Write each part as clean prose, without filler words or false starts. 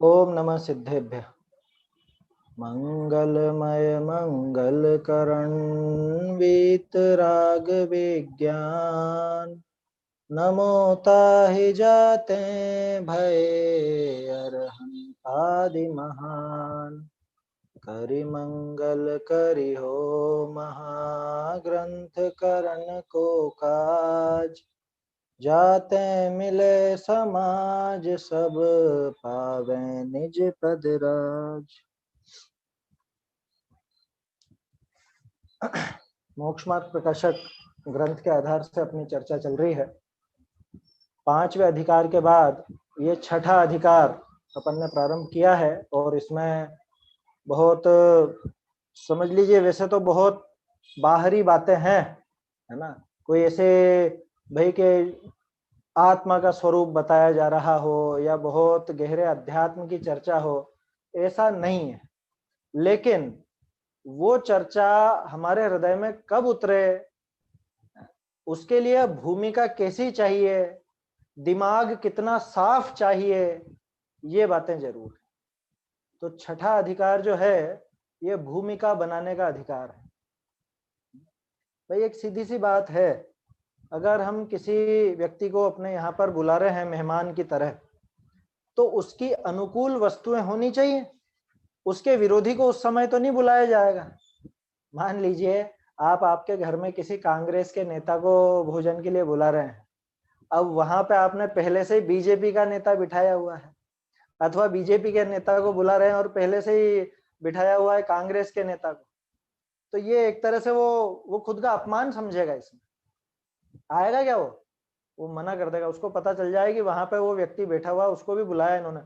ओम नमः सिद्धेभ्य। मंगलमय मंगलकरण वीतराग विज्ञान नमो ताहि जाते भय अरहंत आदि महान। करि मंगल करि हो महाग्रंथ करण को काज। जाते मिले समाज सब पावे निज पद राज। मोक्ष मार्ग प्रकाशक ग्रंथ के आधार से अपनी चर्चा चल रही है। 5वें अधिकार के बाद ये छठा अधिकार अपन ने प्रारंभ किया है और इसमें बहुत समझ लीजिए, वैसे तो बहुत बाहरी बातें हैं, है ना। कोई ऐसे भाई के आत्मा का स्वरूप बताया जा रहा हो या बहुत गहरे अध्यात्म की चर्चा हो, ऐसा नहीं है। लेकिन वो चर्चा हमारे हृदय में कब उतरे, उसके लिए भूमिका कैसी चाहिए, दिमाग कितना साफ चाहिए, ये बातें जरूर है। तो छठा अधिकार जो है ये भूमिका बनाने का अधिकार है। भाई एक सीधी सी बात है, अगर हम किसी व्यक्ति को अपने यहाँ पर बुला रहे हैं मेहमान की तरह, तो उसकी अनुकूल वस्तुएं होनी चाहिए। उसके विरोधी को उस समय तो नहीं बुलाया जाएगा। मान लीजिए आप आपके घर में किसी कांग्रेस के नेता को भोजन के लिए बुला रहे हैं, अब वहां पे आपने पहले से ही बीजेपी का नेता बिठाया हुआ है, अथवा बीजेपी के नेता को बुला रहे हैं और पहले से ही बिठाया हुआ है कांग्रेस के नेता को, तो ये एक तरह से वो खुद का अपमान समझेगा। इसमें आएगा क्या, वो मना कर देगा। उसको पता चल जाएगी वहां पे वो व्यक्ति बैठा हुआ, उसको भी बुलाया इन्होंने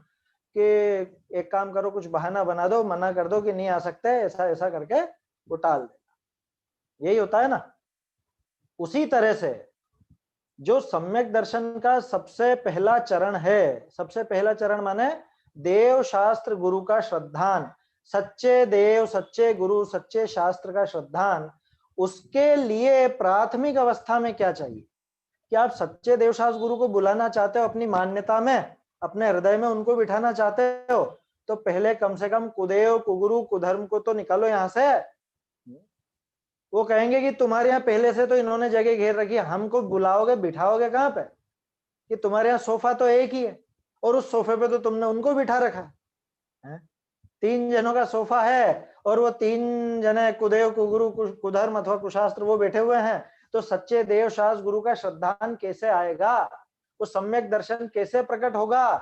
कि एक काम करो, कुछ बहाना बना दो, मना कर दो कि नहीं आ सकते, ऐसा ऐसा करके वो टाल देगा। यही होता है ना। उसी तरह से जो सम्यक दर्शन का सबसे पहला चरण है, सबसे पहला चरण माने देव शास्त्र गुरु का श्रद्धान, सच्चे देव सच्चे गुरु सच्चे शास्त्र का श्रद्धान। उसके लिए प्राथमिक अवस्था में क्या चाहिए कि आप सच्चे देवशास्त्र गुरु को बुलाना चाहते हो, अपनी मान्यता में, अपने हृदय में उनको बिठाना चाहते हो, तो पहले कम से कम कुदेव कुगुरु कुधर्म को तो निकालो यहां से। वो कहेंगे कि तुम्हारे यहाँ पहले से तो इन्होंने जगह घेर रखी है, हमको बुलाओगे बिठाओगे कहाँ पे, कि तुम्हारे यहाँ सोफा तो एक ही है और उस सोफे पे तो तुमने उनको बिठा रखा है। 3 जनों का सोफा है और वो 3 जने कुदेव कुगुरु कुधर्म अथवा कुशास्त्र वो बैठे हुए हैं, तो सच्चे देव शास्त्र गुरु का श्रद्धान कैसे आएगा, वो सम्यक दर्शन कैसे प्रकट होगा।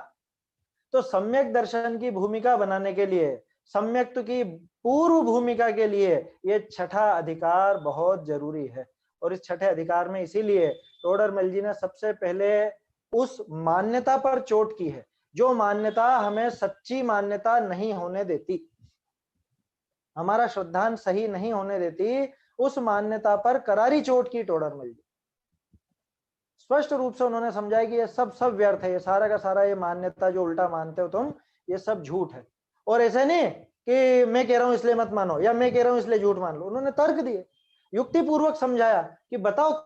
तो सम्यक दर्शन की भूमिका बनाने के लिए, सम्यक की पूर्व भूमिका के लिए ये छठा अधिकार बहुत जरूरी है। और इस छठे अधिकार में इसीलिए टोडरमल जी ने सबसे पहले उस मान्यता पर चोट की है जो मान्यता हमें सच्ची मान्यता नहीं होने देती, हमारा श्रद्धान सही नहीं होने देती, उस मान्यता पर करारी चोट की टोडरमल जी। स्पष्ट रूप से उन्होंने समझाया कि ये सब व्यर्थ है, ये सारा का सारा, ये मान्यता जो उल्टा मानते हो तुम, ये सब झूठ है। और ऐसे नहीं कि मैं कह रहा हूं इसलिए मत मानो या मैं कह रहा हूं इसलिए झूठ मान लो, उन्होंने तर्क दिए, युक्ति पूर्वक समझाया कि बताओ।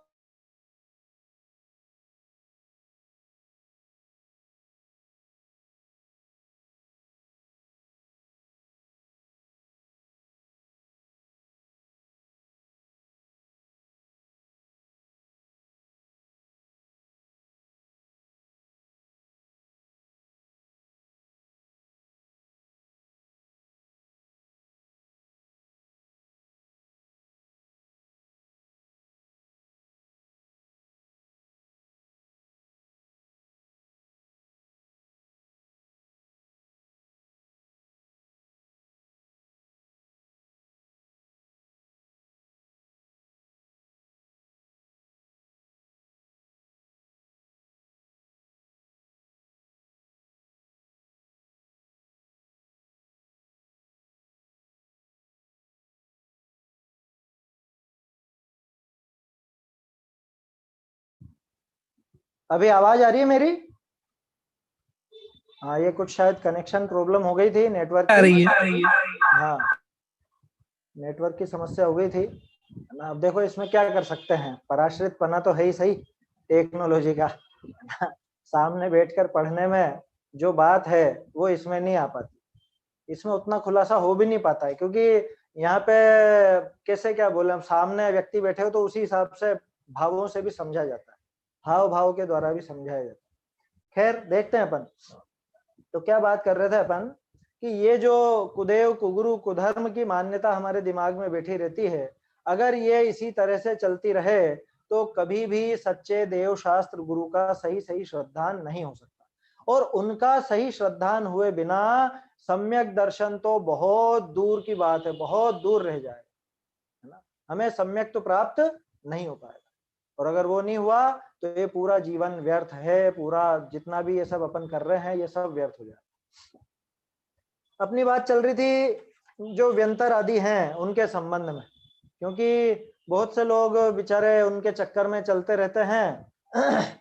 अभी आवाज आ रही है मेरी? हाँ, ये कुछ शायद कनेक्शन प्रॉब्लम हो गई थी, नेटवर्क आ की। रही है। हाँ, नेटवर्क की समस्या हो गई थी ना। अब देखो इसमें क्या कर सकते हैं, पराश्रित पना तो है ही सही टेक्नोलॉजी का। सामने बैठकर पढ़ने में जो बात है वो इसमें नहीं आ पाती, इसमें उतना खुलासा हो भी नहीं पाता है, क्योंकि यहाँ पे कैसे क्या बोले, हम सामने व्यक्ति बैठे हो तो उसी हिसाब से भावों से भी समझा जाता है, हाव भाव के द्वारा भी समझाया जाता है। खैर देखते हैं अपन, तो क्या बात कर रहे थे अपन कि ये जो कुदेव कुगुरु कुधर्म की मान्यता हमारे दिमाग में बैठी रहती है, अगर ये इसी तरह से चलती रहे तो कभी भी सच्चे देव शास्त्र गुरु का सही सही श्रद्धान नहीं हो सकता, और उनका सही श्रद्धान हुए बिना सम्यक दर्शन तो बहुत दूर की बात है, बहुत दूर रह जाएगा, है ना। हमें सम्यक तो प्राप्त नहीं हो पाएगा, और अगर वो नहीं हुआ तो ये पूरा जीवन व्यर्थ है, पूरा जितना भी ये सब अपन कर रहे हैं ये सब व्यर्थ हो जाएगा। अपनी बात चल रही थी जो व्यंतर आदि हैं उनके संबंध में, क्योंकि बहुत से लोग बेचारे उनके चक्कर में चलते रहते हैं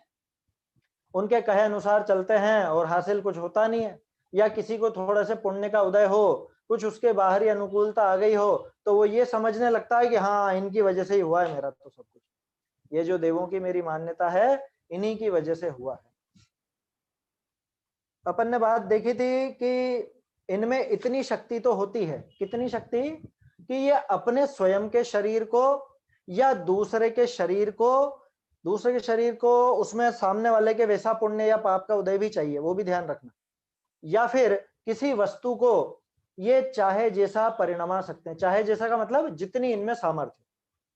उनके कहे अनुसार चलते हैं और हासिल कुछ होता नहीं है, या किसी को थोड़ा से पुण्य का उदय हो, कुछ उसके बाहरी अनुकूलता आ गई हो, तो वो ये समझने लगता है कि हाँ इनकी वजह से ही हुआ है मेरा तो सब कुछ, ये जो देवों की मेरी मान्यता है इन्हीं की वजह से हुआ है। अपन ने बात देखी थी कि इनमें इतनी शक्ति तो होती है, कितनी शक्ति, कि ये अपने स्वयं के शरीर को या दूसरे के शरीर को उसमें सामने वाले के वैसा पुण्य या पाप का उदय भी चाहिए, वो भी ध्यान रखना, या फिर किसी वस्तु को ये चाहे जैसा परिणमा सकते हैं। चाहे जैसा का मतलब जितनी इनमें सामर्थ्य,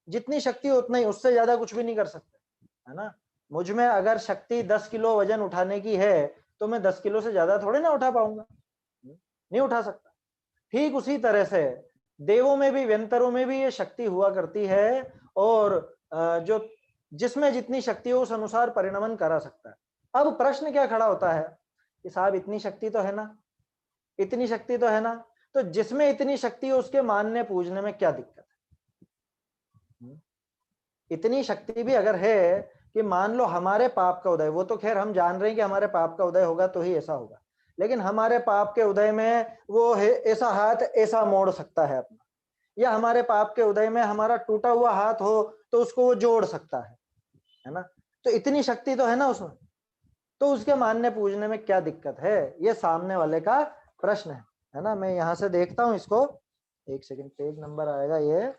जितनी शक्ति उतना ही, उससे ज्यादा कुछ भी नहीं कर सकते, है ना। मुझ में अगर शक्ति 10 किलो वजन उठाने की है तो मैं 10 किलो से ज्यादा थोड़े ना उठा पाऊंगा, नहीं उठा सकता। ठीक उसी तरह से देवों में भी, व्यंतरों में भी ये शक्ति हुआ करती है, और जो जिसमें जितनी शक्ति हो उस अनुसार परिणमन करा सकता है। अब प्रश्न क्या खड़ा होता है कि साहब इतनी शक्ति तो है ना, इतनी शक्ति तो है ना, तो जिसमें इतनी शक्ति हो उसके मानने पूजने में क्या दिक्कत है। इतनी शक्ति भी अगर है कि मान लो हमारे पाप का उदय, वो तो खैर हम जान रहे हैं कि हमारे पाप का उदय होगा तो ही ऐसा होगा, लेकिन हमारे पाप के उदय में वो है ऐसा हाथ ऐसा मोड़ सकता है अपना, या हमारे पाप के उदय में हमारा टूटा हुआ हाथ हो तो उसको वो जोड़ सकता है ना। तो इतनी शक्ति तो है ना उसमें, तो उसके मानने पूजने में क्या दिक्कत है, ये सामने वाले का प्रश्न है ना। मैं यहां से देखता हूं इसको, एक सेकंड, पेज नंबर आएगा ये,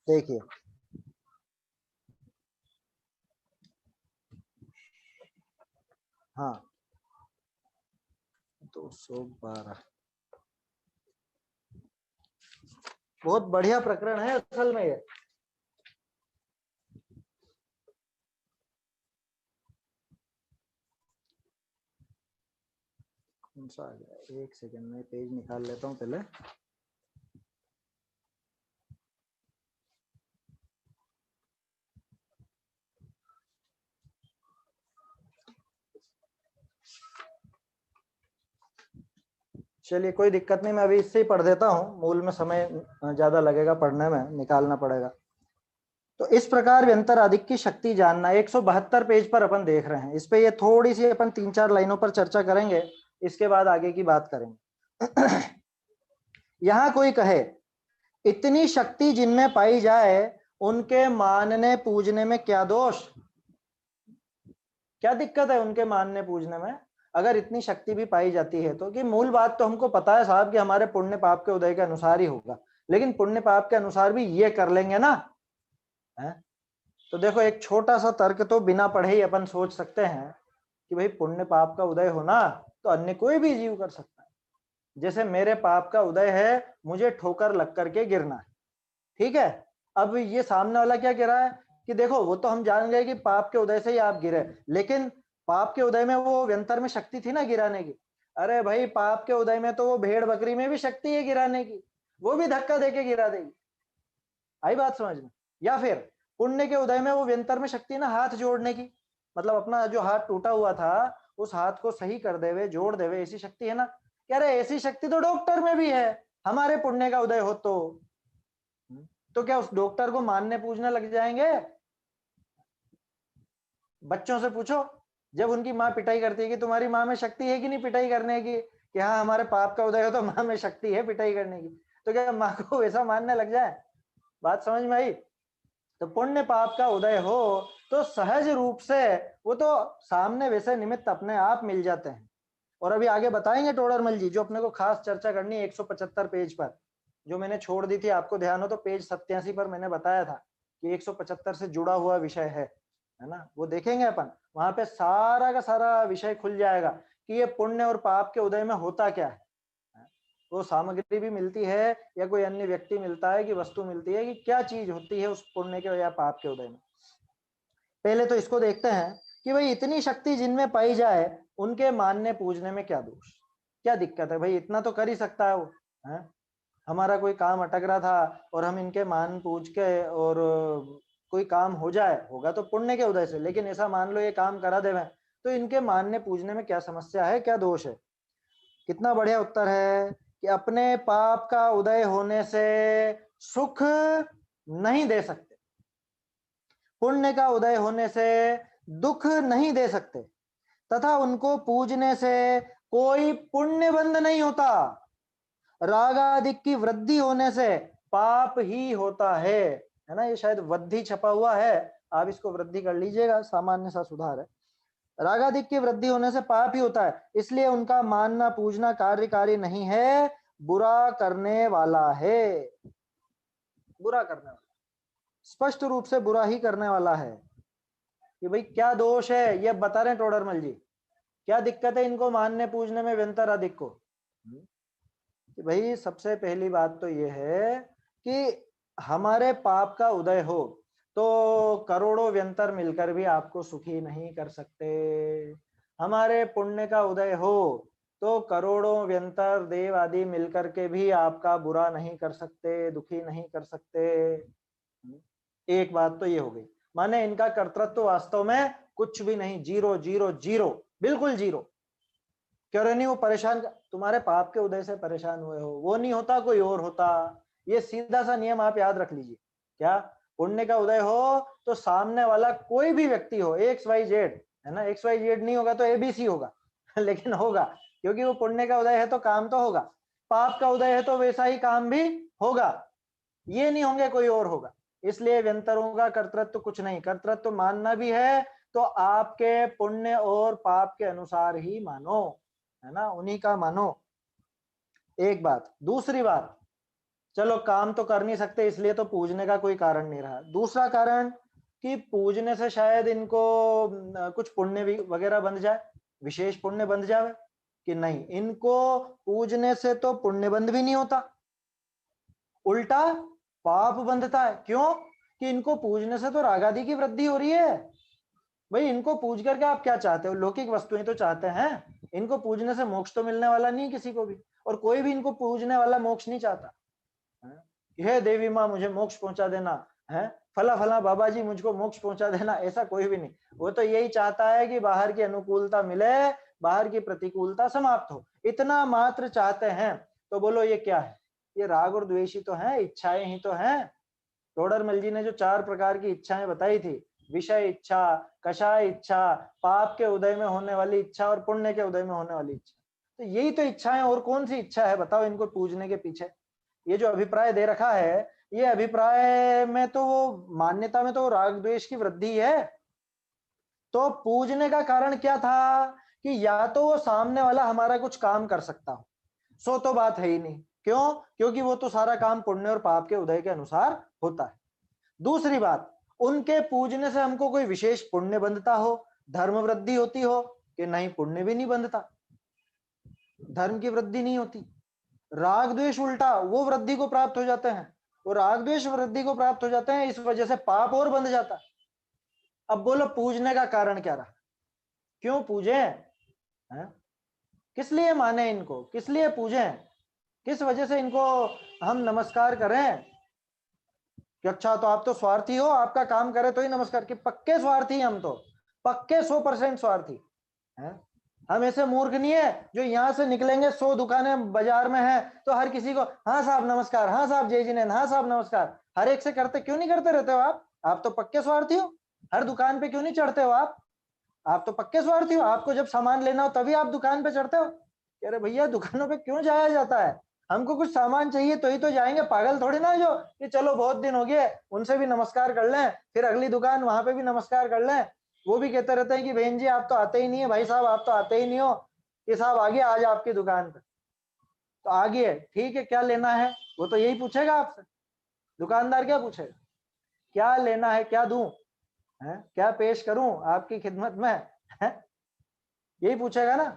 देखिए हाँ 212, बहुत बढ़िया प्रकरण है असल में ये। कौन सा आ गया, एक सेकंड में पेज निकाल लेता हूँ पहले। चलिए कोई दिक्कत नहीं, मैं अभी इससे ही पढ़ देता हूँ, मूल में समय ज्यादा लगेगा पढ़ने में, निकालना पड़ेगा। तो इस प्रकार व्यंतर आदिक की शक्ति जानना, 172 पेज पर अपन देख रहे हैं। इस पे ये थोड़ी सी अपन 3-4 लाइनों पर चर्चा करेंगे, इसके बाद आगे की बात करेंगे। यहाँ कोई कहे इतनी शक्ति जिनमें पाई जाए उनके मानने पूजने में क्या दोष, क्या दिक्कत है उनके मानने पूजने में, अगर इतनी शक्ति भी पाई जाती है तो। कि मूल बात तो हमको पता है साहब कि हमारे पुण्य पाप के उदय के अनुसार ही होगा, लेकिन पुण्य पाप के अनुसार भी ये कर लेंगे ना, है? तो देखो एक छोटा सा तर्क तो बिना पढ़े ही अपन सोच सकते हैं कि भाई पुण्य पाप का उदय होना तो अन्य कोई भी जीव कर सकता है। जैसे मेरे पाप का उदय है, मुझे ठोकर लग करके गिरना है, ठीक है। अब ये सामने वाला क्या कह रहा है कि देखो वो तो हम जान गए कि पाप के उदय से ही आप गिरे, लेकिन पाप के उदय में वो व्यंतर में शक्ति थी ना गिराने की। अरे भाई पाप के उदय में तो वो भेड़ बकरी में भी शक्ति है गिराने की, वो भी धक्का देके गिरा देगी। आई बात समझ में। या फिर पुण्य के उदय में वो व्यंतर में शक्ति है ना हाथ जोड़ने की, मतलब अपना जो हाथ टूटा हुआ था उस हाथ को सही कर देवे, जोड़ देवे, ऐसी शक्ति है ना। कह रहे ऐसी शक्ति तो डॉक्टर में भी है, हमारे पुण्य का उदय हो तो क्या उस डॉक्टर को मानने पूजने लग जाएंगे। बच्चों से पूछो, जब उनकी माँ पिटाई करती है कि तुम्हारी माँ में शक्ति है कि नहीं पिटाई करने की, कि हाँ हमारे पाप का उदय हो तो माँ में शक्ति है पिटाई करने की, तो क्या माँ को वैसा मानने लग जाए? बात समझ में आई? तो पुण्य पाप का उदय हो तो सहज रूप से वो तो सामने वैसे निमित्त अपने आप मिल जाते हैं। और अभी आगे बताएंगे टोडरमल जी, जो अपने को खास चर्चा करनी है 175 पेज पर, जो मैंने छोड़ दी थी, आपको ध्यान हो तो पेज 87 पर मैंने बताया था कि 175 से जुड़ा हुआ विषय है ना, वो देखेंगे अपन। वहां पे सारा का सारा विषय खुल जाएगा कि ये पुण्य और पाप के उदय में होता क्या है। वो सामग्री भी मिलती है या कोई अन्य व्यक्ति मिलता है कि वस्तु मिलती है कि क्या चीज होती है उस पुण्य के या पाप के उदय में। पहले तो इसको देखते हैं कि भाई इतनी शक्ति जिनमें पाई जाए उनके मानने पूजने में क्या दोष, क्या दिक्कत है? भाई इतना तो कर ही सकता है वो, है? हमारा कोई काम अटक रहा था और हम इनके मान पूज के और कोई काम हो जाए, होगा तो पुण्य के उदय से, लेकिन ऐसा मान लो ये काम करा देवे तो इनके मानने पूजने में क्या समस्या है, क्या दोष है? कितना बढ़िया उत्तर है कि अपने पाप का उदय होने से सुख नहीं दे सकते, पुण्य का उदय होने से दुख नहीं दे सकते, तथा उनको पूजने से कोई पुण्य बंध नहीं होता। रागादिक की वृद्धि होने से पाप ही होता है ना? ये शायद वृद्धि छपा हुआ है, आप इसको वृद्धि कर लीजिएगा, सामान्य सा सुधार है। रागादिक की वृद्धि होने से पाप ही होता है, इसलिए उनका मानना पूजना कार्यकारी नहीं है, बुरा करने वाला है। बुरा करने वाला, स्पष्ट रूप से बुरा ही करने वाला है। कि भाई क्या दोष है ये बता रहे हैं टोडरमल जी, क्या दिक्कत है इनको मानने पूजने में व्यंतर अधिक को? कि भाई सबसे पहली बात तो ये है कि हमारे पाप का उदय हो तो करोड़ों व्यंतर मिलकर भी आपको सुखी नहीं कर सकते। हमारे पुण्य का उदय हो तो करोड़ों व्यंतर देव आदि मिलकर के भी आपका बुरा नहीं कर सकते, दुखी नहीं कर सकते। एक बात तो ये हो गई, माने इनका कर्तृत्व वास्तव में कुछ भी नहीं, जीरो जीरो जीरो, बिल्कुल जीरो। क्यों नहीं? वो परेशान, तुम्हारे पाप के उदय से परेशान हुए हो, वो नहीं होता कोई और होता। ये सीधा सा नियम आप याद रख लीजिए। क्या? पुण्य का उदय हो तो सामने वाला कोई भी व्यक्ति हो, एक्स वाई जेड, है ना, एक्स वाई जेड नहीं होगा तो एबीसी होगा लेकिन होगा, क्योंकि वो पुण्य का उदय है तो काम तो होगा, पाप का उदय है तो वैसा ही काम भी होगा, ये नहीं होंगे कोई और होगा। इसलिए व्यंतरों का कर्तृत्व कुछ नहीं, कर्तृत्व मानना भी है तो आपके पुण्य और पाप के अनुसार ही मानो, है ना, उन्हीं का मानो। एक बात। दूसरी बात, चलो काम तो कर नहीं सकते इसलिए तो पूजने का कोई कारण नहीं रहा। दूसरा कारण कि पूजने से शायद इनको कुछ पुण्य भी वगैरह बन जाए, विशेष पुण्य बन जाए, कि नहीं, इनको पूजने से तो पुण्य बंध भी नहीं होता, उल्टा पाप बंधता है। क्यों? कि इनको पूजने से तो रागादि की वृद्धि हो रही है। भाई इनको पूज करके आप क्या चाहते हो? लौकिक वस्तुएं तो चाहते हैं, इनको पूजने से मोक्ष तो मिलने वाला नहीं किसी को भी, और कोई भी इनको पूजने वाला मोक्ष नहीं चाहता है? हे देवी माँ मुझे मोक्ष पहुंचा देना, है फला फला बाबा जी मुझको मोक्ष पहुंचा देना, ऐसा कोई भी नहीं। वो तो यही चाहता है कि बाहर की अनुकूलता मिले, बाहर की प्रतिकूलता समाप्त हो, इतना मात्र चाहते हैं। तो बोलो ये क्या है? ये राग और द्वेषी तो है, इच्छाएं ही तो हैं। टोडरमल जी ने जो 4 प्रकार की इच्छाएं बताई थी, विषय इच्छा, कषाय इच्छा, पाप के उदय में होने वाली इच्छा और पुण्य के उदय में होने वाली इच्छा, तो यही तो इच्छाएं, और कौन सी इच्छा है बताओ इनको पूजने के पीछे? ये जो अभिप्राय दे रखा है, ये अभिप्राय में तो वो मान्यता में तो राग द्वेष की वृद्धि है। तो पूजने का कारण क्या था कि या तो वो सामने वाला हमारा कुछ काम कर सकता हो, सो तो बात है ही नहीं। क्यों? क्योंकि वो तो सारा काम पुण्य और पाप के उदय के अनुसार होता है। दूसरी बात, उनके पूजने से हमको कोई विशेष पुण्य बंधता हो, धर्म वृद्धि होती हो, कि नहीं, पुण्य भी नहीं बंधता, धर्म की वृद्धि नहीं होती। राग द्वेष उल्टा वो वृद्धि को प्राप्त हो जाते हैं, वो राग द्वेष वृद्धि को प्राप्त हो जाते हैं, इस वजह से पाप और बंध जाता है। अब बोलो पूजने का कारण क्या रहा? क्यों पूजे हैं? किस लिए माने इनको, किस लिए पूजे, किस वजह से इनको हम नमस्कार करें? कि अच्छा तो आप तो स्वार्थी हो, आपका काम करे तो ही नमस्कार, कि पक्के स्वार्थी हम तो, पक्के 100% स्वार्थी हैं। हम ऐसे मूर्ख नहीं है जो यहाँ से निकलेंगे 100 दुकानें बाजार में है तो हर किसी को हाँ साहब नमस्कार, हाँ साहब जय जिनेंद्र, हाँ साहब नमस्कार, हर एक से करते, क्यों नहीं करते रहते हो आप तो पक्के स्वार्थी हो। हर दुकान पे क्यों नहीं चढ़ते हो आप तो पक्के स्वार्थी हो। आपको जब सामान लेना हो तभी आप दुकान पे चढ़ते हो, कह रहे भैया दुकानों पे क्यों जाया जाता है, हमको कुछ सामान चाहिए तो ही तो जाएंगे, पागल थोड़ी ना जो कि चलो बहुत दिन हो गए उनसे भी नमस्कार कर लें, फिर अगली दुकान वहां पे भी नमस्कार कर लें। वो भी कहते रहते हैं कि बहन जी आप तो आते ही नहीं है, भाई साहब आप तो आते ही नहीं हो, कि साहब आगे आज आपकी दुकान पे, तो आगे ठीक है क्या लेना है, वो तो यही पूछेगा आपसे। दुकानदार क्या पूछेगा, क्या लेना है, क्या दूं, है क्या पेश करूं आपकी खिदमत में, है यही पूछेगा ना।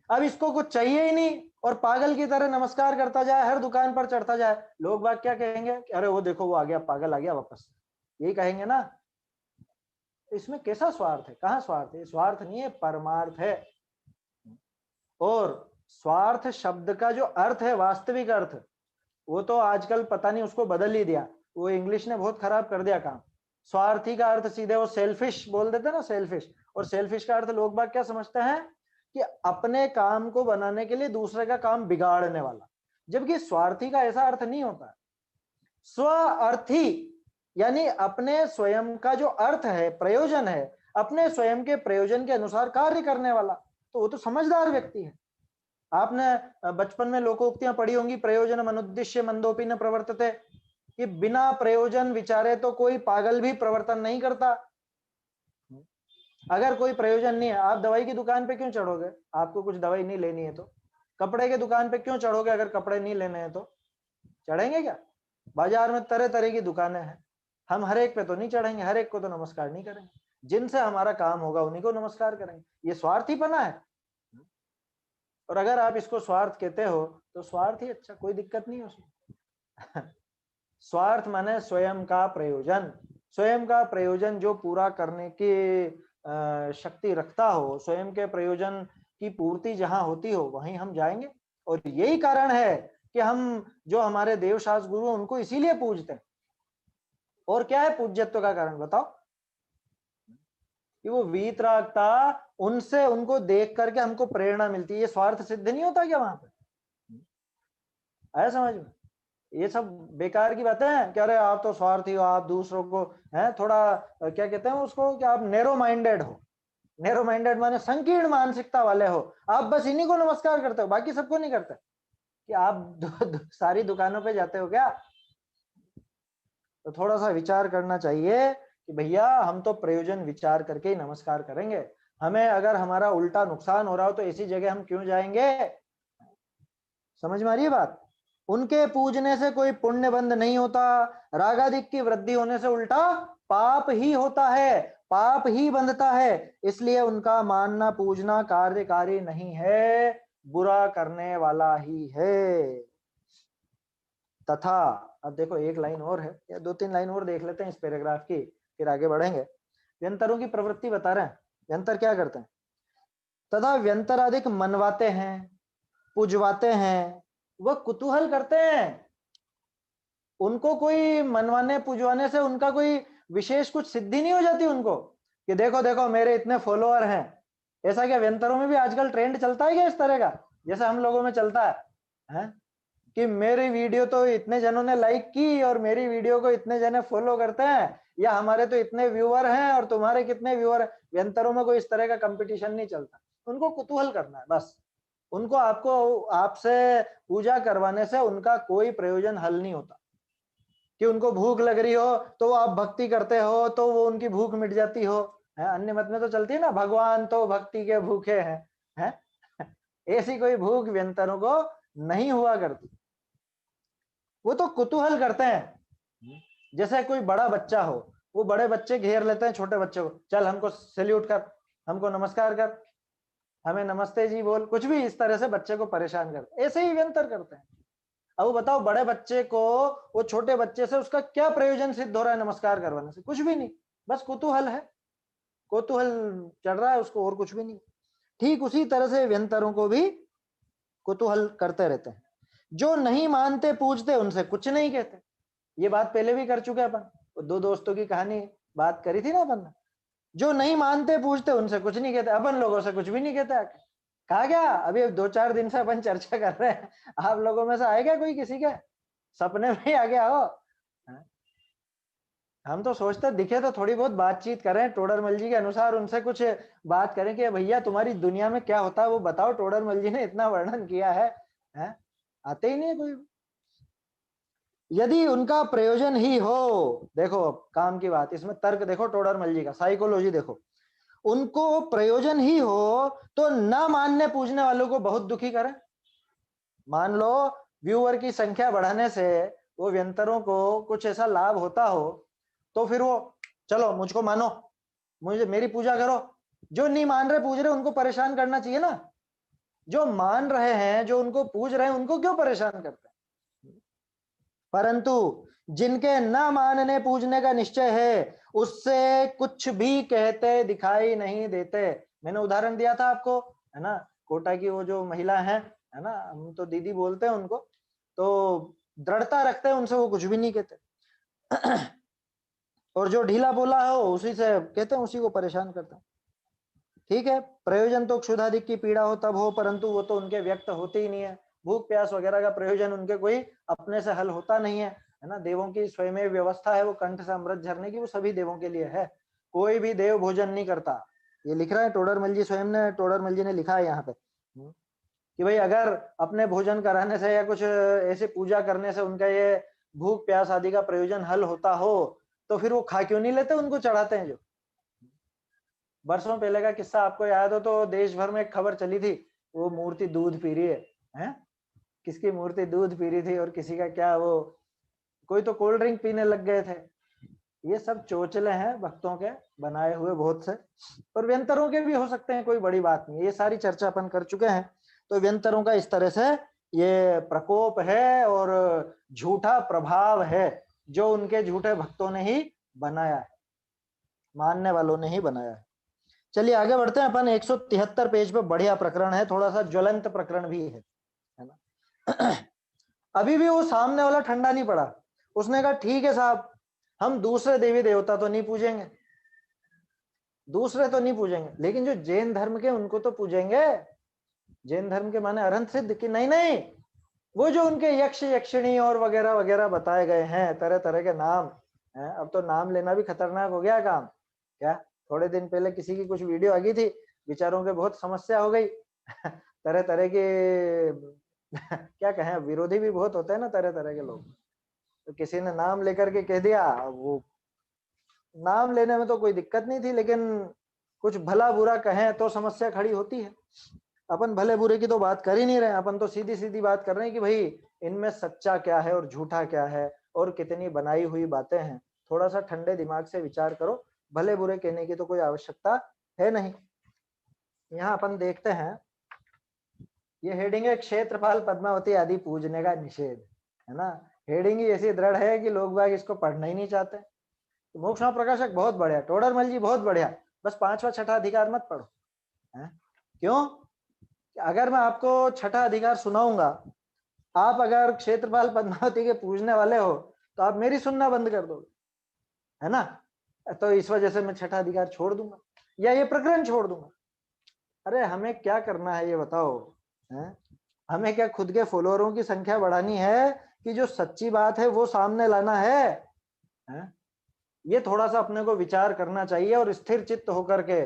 अब इसको कुछ चाहिए ही नहीं और पागल की तरह नमस्कार करता जाए, हर दुकान पर चढ़ता जाए, लोग बाग क्या कहेंगे कि अरे वो देखो वो आ गया, पागल आ गया वापस, यही कहेंगे ना। इसमें कैसा स्वार्थ है, कहाँ स्वार्थ है, स्वार्थ नहीं है, परमार्थ है। और स्वार्थ शब्द का जो अर्थ है, वास्तविक अर्थ, वो तो आजकल पता नहीं उसको बदल ही दिया, वो इंग्लिश ने बहुत खराब कर दिया काम। स्वार्थी का अर्थ सीधे वो सेल्फिश बोल देते ना, सेल्फिश, और सेल्फिश का अर्थ लोग बाग क्या समझते हैं कि अपने काम को बनाने के लिए दूसरे का काम बिगाड़ने वाला, जबकि स्वार्थी का ऐसा अर्थ नहीं होता। स्वार्थी यानी अपने स्वयं का जो अर्थ है, प्रयोजन है, अपने स्वयं के प्रयोजन के अनुसार कार्य करने वाला, तो वो तो समझदार व्यक्ति है। आपने बचपन में लोकोक्तियां पढ़ी होंगी, प्रयोजन अनुद्देश्य मंदोपि न प्रवर्तते, कि बिना प्रयोजन विचारे तो कोई पागल भी प्रवर्तन नहीं करता। अगर कोई प्रयोजन नहीं है, आप दवाई की दुकान पे क्यों चढ़ोगे, आपको कुछ दवाई नहीं लेनी है तो। कपड़े की दुकान पे क्यों चढ़ोगे, अगर कपड़े नहीं लेने हैं तो चढ़ेंगे क्या। बाजार में तरह तरह की दुकानें हैं, हम हर एक पे तो नहीं चढ़ेंगे, हर एक को तो नमस्कार नहीं करेंगे, जिनसे हमारा काम होगा उन्हीं को नमस्कार करेंगे। ये स्वार्थीपना है। और अगर आप इसको स्वार्थ कहते हो तो स्वार्थ ही अच्छा, कोई दिक्कत नहीं है उसमें। स्वार्थ माने स्वयं का प्रयोजन, स्वयं का प्रयोजन जो पूरा करने की शक्ति रखता हो, स्वयं के प्रयोजन की पूर्ति जहां होती हो वहीं हम जाएंगे। और यही कारण है कि हम जो हमारे देवशास्त्र गुरु उनको इसीलिए पूजते हैं। और क्या है पूज्यत्व का कारण बताओ, कि वो वीतरागता, उनसे उनको देख करके हमको प्रेरणा मिलती है। ये स्वार्थ सिद्ध नहीं होता क्या वहां पे, आया समझ में। ये सब बेकार की बातें हैं, कह रहे आप तो स्वार्थी हो, आप दूसरों को है थोड़ा क्या कहते हैं उसको, कि आप नैरो माइंडेड हो। नैरो माइंडेड माने संकीर्ण मानसिकता वाले हो, आप बस इन्हीं को नमस्कार करते हो, बाकी सबको नहीं करते। कि आप सारी दुकानों पे जाते हो क्या, तो थोड़ा सा विचार करना चाहिए कि भैया हम तो प्रयोजन विचार करके ही नमस्कार करेंगे। हमें अगर हमारा उल्टा नुकसान हो रहा हो तो ऐसी जगह हम क्यों जाएंगे। समझ में आ रही है बात। उनके पूजने से कोई पुण्य बंद नहीं होता, रागादिक की वृद्धि होने से उल्टा पाप ही होता है, पाप ही बंधता है। इसलिए उनका मानना पूजना कार्यकारी नहीं है, बुरा करने वाला ही है। तथा अब देखो एक लाइन और है, या दो तीन लाइन और देख लेते हैं इस पैराग्राफ की, फिर आगे बढ़ेंगे। व्यंतरों की प्रवृत्ति बता रहे हैं, व्यंतर क्या करते हैं। तथा व्यंतराधिक मनवाते हैं, पुजवाते हैं, वह कुतूहल करते हैं। उनको कोई मनवाने पुजवाने से उनका कोई विशेष कुछ सिद्धि नहीं हो जाती उनको, कि देखो देखो मेरे इतने फॉलोअर हैं। ऐसा क्या व्यंतरों में भी आजकल ट्रेंड चलता है क्या इस तरह का, जैसे हम लोगों में चलता है? कि मेरी वीडियो तो इतने जनों ने लाइक की और मेरी वीडियो को इतने जने फॉलो करते हैं, या हमारे तो इतने व्यूअर हैं और तुम्हारे कितने व्यूअर हैं। व्यंतरों में कोई इस तरह का कंपटीशन नहीं चलता, उनको कुतूहल करना है बस। उनको आपको आपसे पूजा करवाने से उनका कोई प्रयोजन हल नहीं होता। कि उनको भूख लग रही हो तो आप भक्ति करते हो तो वो उनकी भूख मिट जाती हो, है अन्य मत में तो चलती है ना, भगवान तो भक्ति के भूखे हैं। ऐसी कोई भूख व्यंतरों को नहीं हुआ करती, वो तो कुतूहल करते हैं। जैसे कोई बड़ा बच्चा हो, वो बड़े बच्चे घेर लेते हैं छोटे बच्चे को, चल हमको सैल्यूट कर, हमको नमस्कार कर, हमें नमस्ते जी बोल, कुछ भी इस तरह से बच्चे को परेशान करते, ऐसे ही व्यंतर करते हैं। अब वो बताओ बड़े बच्चे को, वो छोटे बच्चे से उसका क्या प्रयोजन सिद्ध हो रहा है नमस्कार करवाने से, कुछ भी नहीं, बस कुतूहल है, कुतूहल चढ़ रहा है उसको, और कुछ भी नहीं। ठीक उसी तरह से व्यंतरों को भी कुतूहल करते रहते हैं। जो नहीं मानते पूजते उनसे कुछ नहीं कहते। ये बात पहले भी कर चुके अपन, दो दोस्तों की कहानी बात करी थी ना अपन ने। जो नहीं मानते पूजते उनसे कुछ नहीं कहते, अपन लोगों से कुछ भी नहीं कहते। कहा क्या, अभी 2-4 दिन से अपन चर्चा कर रहे हैं, आप लोगों में से आएगा कोई किसी के सपने में ही आ गया हो। हम तो सोचते दिखे तो थोड़ी बहुत बातचीत करें टोडरमल जी के अनुसार, उनसे कुछ बात करें कि भैया तुम्हारी दुनिया में क्या होता है वो बताओ, टोडरमल जी ने इतना वर्णन किया है, हैं? आते ही नहीं है कोई। यदि उनका प्रयोजन ही हो, देखो काम की बात, इसमें तर्क देखो टोडरमल जी का, साइकोलॉजी देखो, उनको प्रयोजन ही हो तो ना मानने पूजने वालों को बहुत दुखी करें। मान लो व्यूअर की संख्या बढ़ाने से वो व्यंतरों को कुछ ऐसा लाभ होता हो, तो फिर वो चलो मुझको मानो, मुझे मेरी पूजा करो। जो नहीं मान रहे पूज रहे उनको परेशान करना चाहिए ना, जो मान रहे हैं जो उनको पूज रहे हैं उनको क्यों परेशान करते हैं। परंतु जिनके न मानने पूजने का निश्चय है उससे कुछ भी कहते दिखाई नहीं देते। मैंने उदाहरण दिया था आपको, है ना, कोटा की वो जो महिला है ना, हम तो दीदी बोलते हैं उनको, तो दृढ़ता रखते हैं उनसे वो कुछ भी नहीं कहते। और जो ढीला बोला हो उसी से कहते हैं, उसी को परेशान करते हैं। ठीक है, प्रयोजन तो क्षुधाधिक की पीड़ा हो तब हो, परंतु वो तो उनके व्यक्त होते ही नहीं है। भूख प्यास वगैरह का प्रयोजन उनके कोई अपने से हल होता नहीं है ना। देवों की स्वयं व्यवस्था है वो कंठ से अमृत झरने की, वो सभी देवों के लिए है। कोई भी देव भोजन नहीं करता, ये लिख रहा है टोडरमल जी स्वयं ने, टोडरमल जी ने लिखा है यहाँ पे कि भाई अगर अपने भोजन कराने से या कुछ ऐसे पूजा करने से उनका ये भूख प्यास आदि का प्रयोजन हल होता हो तो फिर वो खा क्यों नहीं लेते, उनको चढ़ाते हैं जो। वर्षों पहले का किस्सा आपको याद हो तो देश भर में एक खबर चली थी, वो मूर्ति दूध पी रही है? किसकी मूर्ति दूध पी रही थी और किसी का क्या, वो कोई तो कोल्ड ड्रिंक पीने लग गए थे। ये सब चोचले हैं भक्तों के बनाए हुए बहुत से, और व्यंतरों के भी हो सकते हैं, कोई बड़ी बात नहीं, ये सारी चर्चा अपन कर चुके हैं। तो व्यंतरों का इस तरह से ये प्रकोप है और झूठा प्रभाव है जो उनके झूठे भक्तों ने ही बनाया है, मानने वालों ने ही बनाया है। चलिए आगे बढ़ते हैं अपन। 173 पेज पे बढ़िया प्रकरण है, थोड़ा सा ज्वलंत प्रकरण भी है ना। अभी भी वो सामने वाला ठंडा नहीं पड़ा, उसने कहा ठीक है साहब, हम दूसरे देवी देवता तो नहीं पूजेंगे, दूसरे तो नहीं पूजेंगे, लेकिन जो जैन धर्म के उनको तो पूजेंगे। जैन धर्म के माने अरहंत सिद्ध की नहीं नहीं, वो जो उनके यक्ष यक्षिणी और वगैरह वगैरह बताए गए हैं, तरह तरह के नाम हैं। अब तो नाम लेना भी खतरनाक हो गया काम। क्या थोड़े दिन पहले किसी की कुछ वीडियो आ गई थी, बेचारों के बहुत समस्या हो गई। तरह तरह के क्या कहें, विरोधी भी बहुत होते हैं ना तरह तरह के लोग। तो किसी ने नाम लेकर के कह दिया, वो नाम लेने में तो कोई दिक्कत नहीं थी, लेकिन कुछ भला बुरा कहें तो समस्या खड़ी होती है। अपन भले बुरे की तो बात कर ही नहीं रहे, अपन तो सीधी सीधी बात कर रहे हैं कि भाई इनमें सच्चा क्या है और झूठा क्या है और कितनी बनाई हुई बातें हैं। थोड़ा सा ठंडे दिमाग से विचार करो, भले बुरे कहने की तो कोई आवश्यकता है नहीं। यहाँ अपन देखते हैं, ये हेडिंग है क्षेत्रपाल पद्मावती आदि पूजने का निषेध, है ना। हेडिंग ही ऐसी दृढ़ है कि लोग बाग इसको पढ़ना ही नहीं चाहते। तो मोक्ष प्रकाशक बहुत बढ़िया, टोडरमल जी बहुत बढ़िया, बस पांचवा छठा अधिकार मत पढ़ो। है क्यों? अगर मैं आपको छठा अधिकार सुनाऊंगा, आप अगर क्षेत्रपाल पद्मावती के पूजने वाले हो तो आप मेरी सुनना बंद कर दोगे, है ना। तो इस वजह से मैं छठा अधिकार छोड़ दूंगा या ये प्रकरण छोड़ दूंगा। अरे हमें क्या करना है ये बताओ, है? हमें क्या खुद के फॉलोअरों की संख्या बढ़ानी है कि जो सच्ची बात है वो सामने लाना है? ये थोड़ा सा अपने को विचार करना चाहिए और स्थिर चित्त होकर के।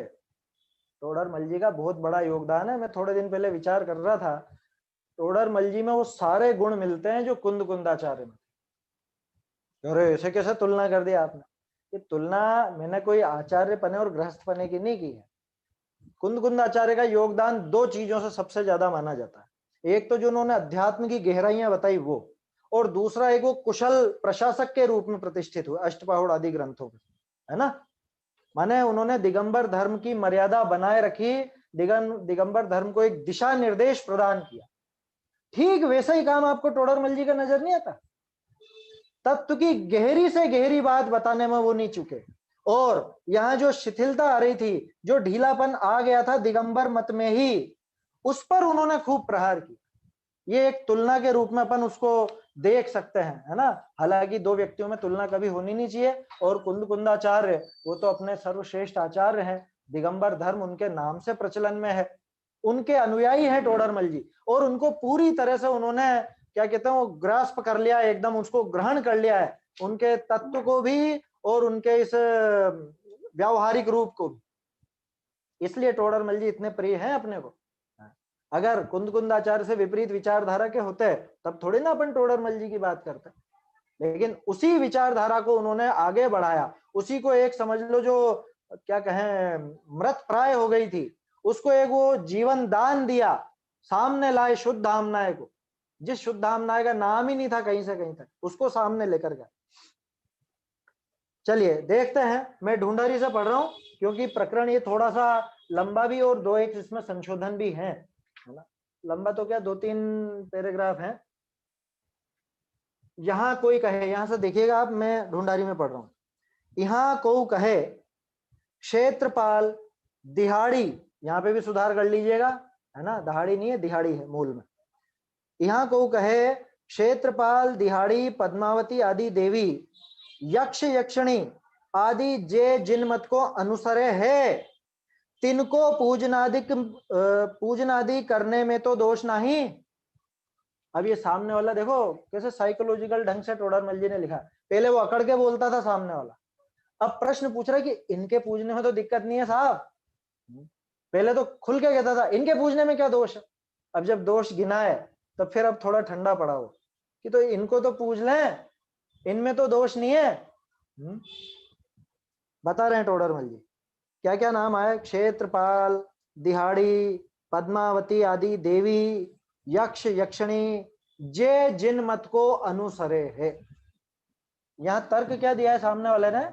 टोडरमल जी का बहुत बड़ा योगदान है। मैं थोड़े दिन पहले विचार कर रहा था, टोडरमल जी में वो सारे गुण मिलते हैं जो कुंद कुंदाचार्य में। अरे ऐसे कैसे तुलना कर दिया आपने? ये तुलना मैंने कोई आचार्य पने और गृहस्थ पने की नहीं की है। कुंद कुंदाचार्य का योगदान दो चीजों से सबसे ज्यादा माना जाता है। एक तो जो उन्होंने अध्यात्म की गहराइयां बताई वो, और दूसरा एक वो कुशल प्रशासक के रूप में प्रतिष्ठित हुए अष्टपहुड़ आदि ग्रंथों में, है ना। माने उन्होंने दिगंबर धर्म की मर्यादा बनाए रखी, दिगंबर धर्म को एक दिशा निर्देश प्रदान किया। ठीक वैसा ही काम आपको टोडरमल जी का नजर नहीं आता? तत्व की गहरी से गहरी बात बताने में वो नहीं चुके, और यहां जो शिथिलता आ रही थी, जो ढीलापन आ गया था दिगंबर मत में ही, उस पर उन्होंने खूब प्रहार किया। ये एक तुलना के रूप में अपन उसको देख सकते हैं, है ना। हालांकि दो व्यक्तियों में तुलना कभी होनी नहीं चाहिए, और कुंद कुंदाचार्य वो तो अपने सर्वश्रेष्ठ आचार्य हैं, दिगंबर धर्म उनके नाम से प्रचलन में है, उनके अनुयायी हैं टोडरमल जी, और उनको पूरी तरह से उन्होंने क्या कहते हैं वो ग्रास्प कर लिया है, एकदम उसको ग्रहण कर लिया है, उनके तत्व को भी और उनके इस व्यावहारिक रूप को भी। इसलिए टोडरमल जी इतने प्रिय हैं अपने को। अगर कुंदकुंदाचार्य से विपरीत विचारधारा के होते तब थोड़ी ना अपन टोडरमल जी की बात करते, लेकिन उसी विचारधारा को उन्होंने आगे बढ़ाया, उसी को एक समझ लो जो क्या कहें मृत प्राय हो गई थी, उसको एक वो जीवन दान दिया, सामने लाए शुद्ध धामनाय को, जिस शुद्ध धामनाय का नाम ही नहीं था कहीं से कहीं तक, उसको सामने लेकर गए। चलिए देखते हैं, मैं ढूंढरी से पढ़ रहा हूं क्योंकि प्रकरण ये थोड़ा सा लंबा भी और दो एक इसमें संशोधन भी है ना। लंबा तो क्या 2-3 पैराग्राफ है। यहां कोई कहे, यहां से देखिएगा आप, मैं ढूंढारी में पढ़ रहा हूं। यहां को कहे क्षेत्रपाल दिहाड़ी, यहां पे भी सुधार कर लीजिएगा, है ना, दहाड़ी नहीं है दिहाड़ी है मूल में। यहां को कहे क्षेत्रपाल दिहाड़ी पद्मावती आदि देवी यक्ष यक्षिणी आदि जे जिन मत को अनुसरे है, तिनको पूजनादि करने में तो दोष नहीं। अब ये सामने वाला देखो कैसे साइकोलॉजिकल ढंग से टोडरमल जी ने लिखा। पहले वो अकड़ के बोलता था सामने वाला, अब प्रश्न पूछ रहा है कि इनके पूजने में तो दिक्कत नहीं है साहब। पहले तो खुल के कहता था इनके पूजने में क्या दोष है, अब जब दोष गिना है तो फिर अब थोड़ा ठंडा पड़ा हो कि तो इनको तो पूज लें, इनमें तो दोष नहीं है। बता रहे हैं टोडरमल जी क्या क्या नाम आए, क्षेत्रपाल दिहाड़ी पद्मावती आदि देवी यक्ष यक्षिणी जे जिन मत को अनुसरे है। यहां तर्क क्या दिया है सामने वाले ने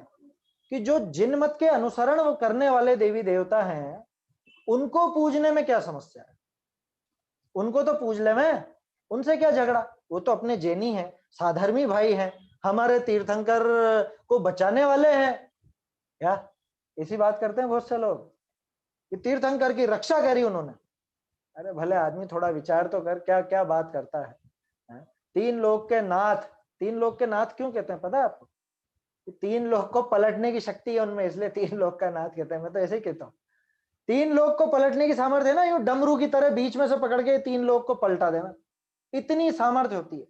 कि जो जिन मत के अनुसरण वो करने वाले देवी देवता हैं उनको पूजने में क्या समस्या है, उनको तो पूज ले, में उनसे क्या झगड़ा, वो तो अपने जैनी है, साधर्मी भाई हैं, हमारे तीर्थंकर को बचाने वाले हैं। क्या इसी बात करते हैं बहुत से लोग कि तीर्थंकर की रक्षा करी उन्होंने। अरे भले आदमी थोड़ा विचार तो कर, क्या क्या बात करता है? तीन लोग के नाथ, तीन लोग के नाथ क्यों कहते हैं पता है आपको? तीन लोग को पलटने की शक्ति है उनमें, इसलिए तीन लोग का नाथ कहते हैं। मैं तो ऐसे ही कहता हूँ, तीन लोग को पलटने की सामर्थ्य है ना, यूं डमरू की तरह बीच में से पकड़ के तीन लोग को पलटा देना, इतनी सामर्थ्य होती है।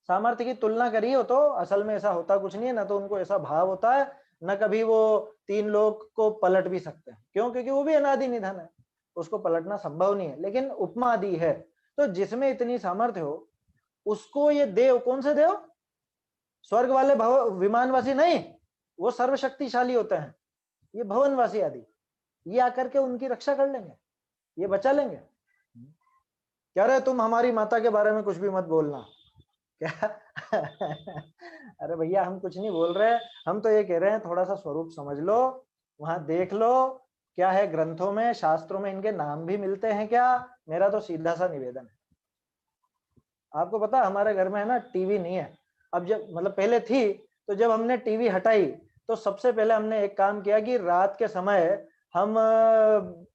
सामर्थ्य की तुलना करिए हो तो असल में ऐसा होता कुछ नहीं है, ना तो उनको ऐसा भाव होता है, न कभी वो तीन लोग को पलट भी सकते हैं। क्यों? क्योंकि वो भी अनादि निधन है, उसको पलटना संभव नहीं है। लेकिन उपमा दी है तो जिसमें इतनी सामर्थ्य हो उसको ये देव, कौन से देव? स्वर्ग वाले विमानवासी नहीं, वो सर्वशक्तिशाली होते हैं, ये भवनवासी आदि, ये आकर के उनकी रक्षा कर लेंगे, ये बचा लेंगे। कह रहे तुम हमारी माता के बारे में कुछ भी मत बोलना, क्या? अरे भैया हम कुछ नहीं बोल रहे, हम तो ये कह रहे हैं थोड़ा सा स्वरूप समझ लो, वहां देख लो क्या है ग्रंथों में, शास्त्रों में इनके नाम भी मिलते हैं क्या? मेरा तो सीधा सा निवेदन है। आपको पता हमारे घर में है ना टीवी नहीं है, अब जब मतलब पहले थी, तो जब हमने टीवी हटाई तो सबसे पहले हमने एक काम किया कि रात के समय हम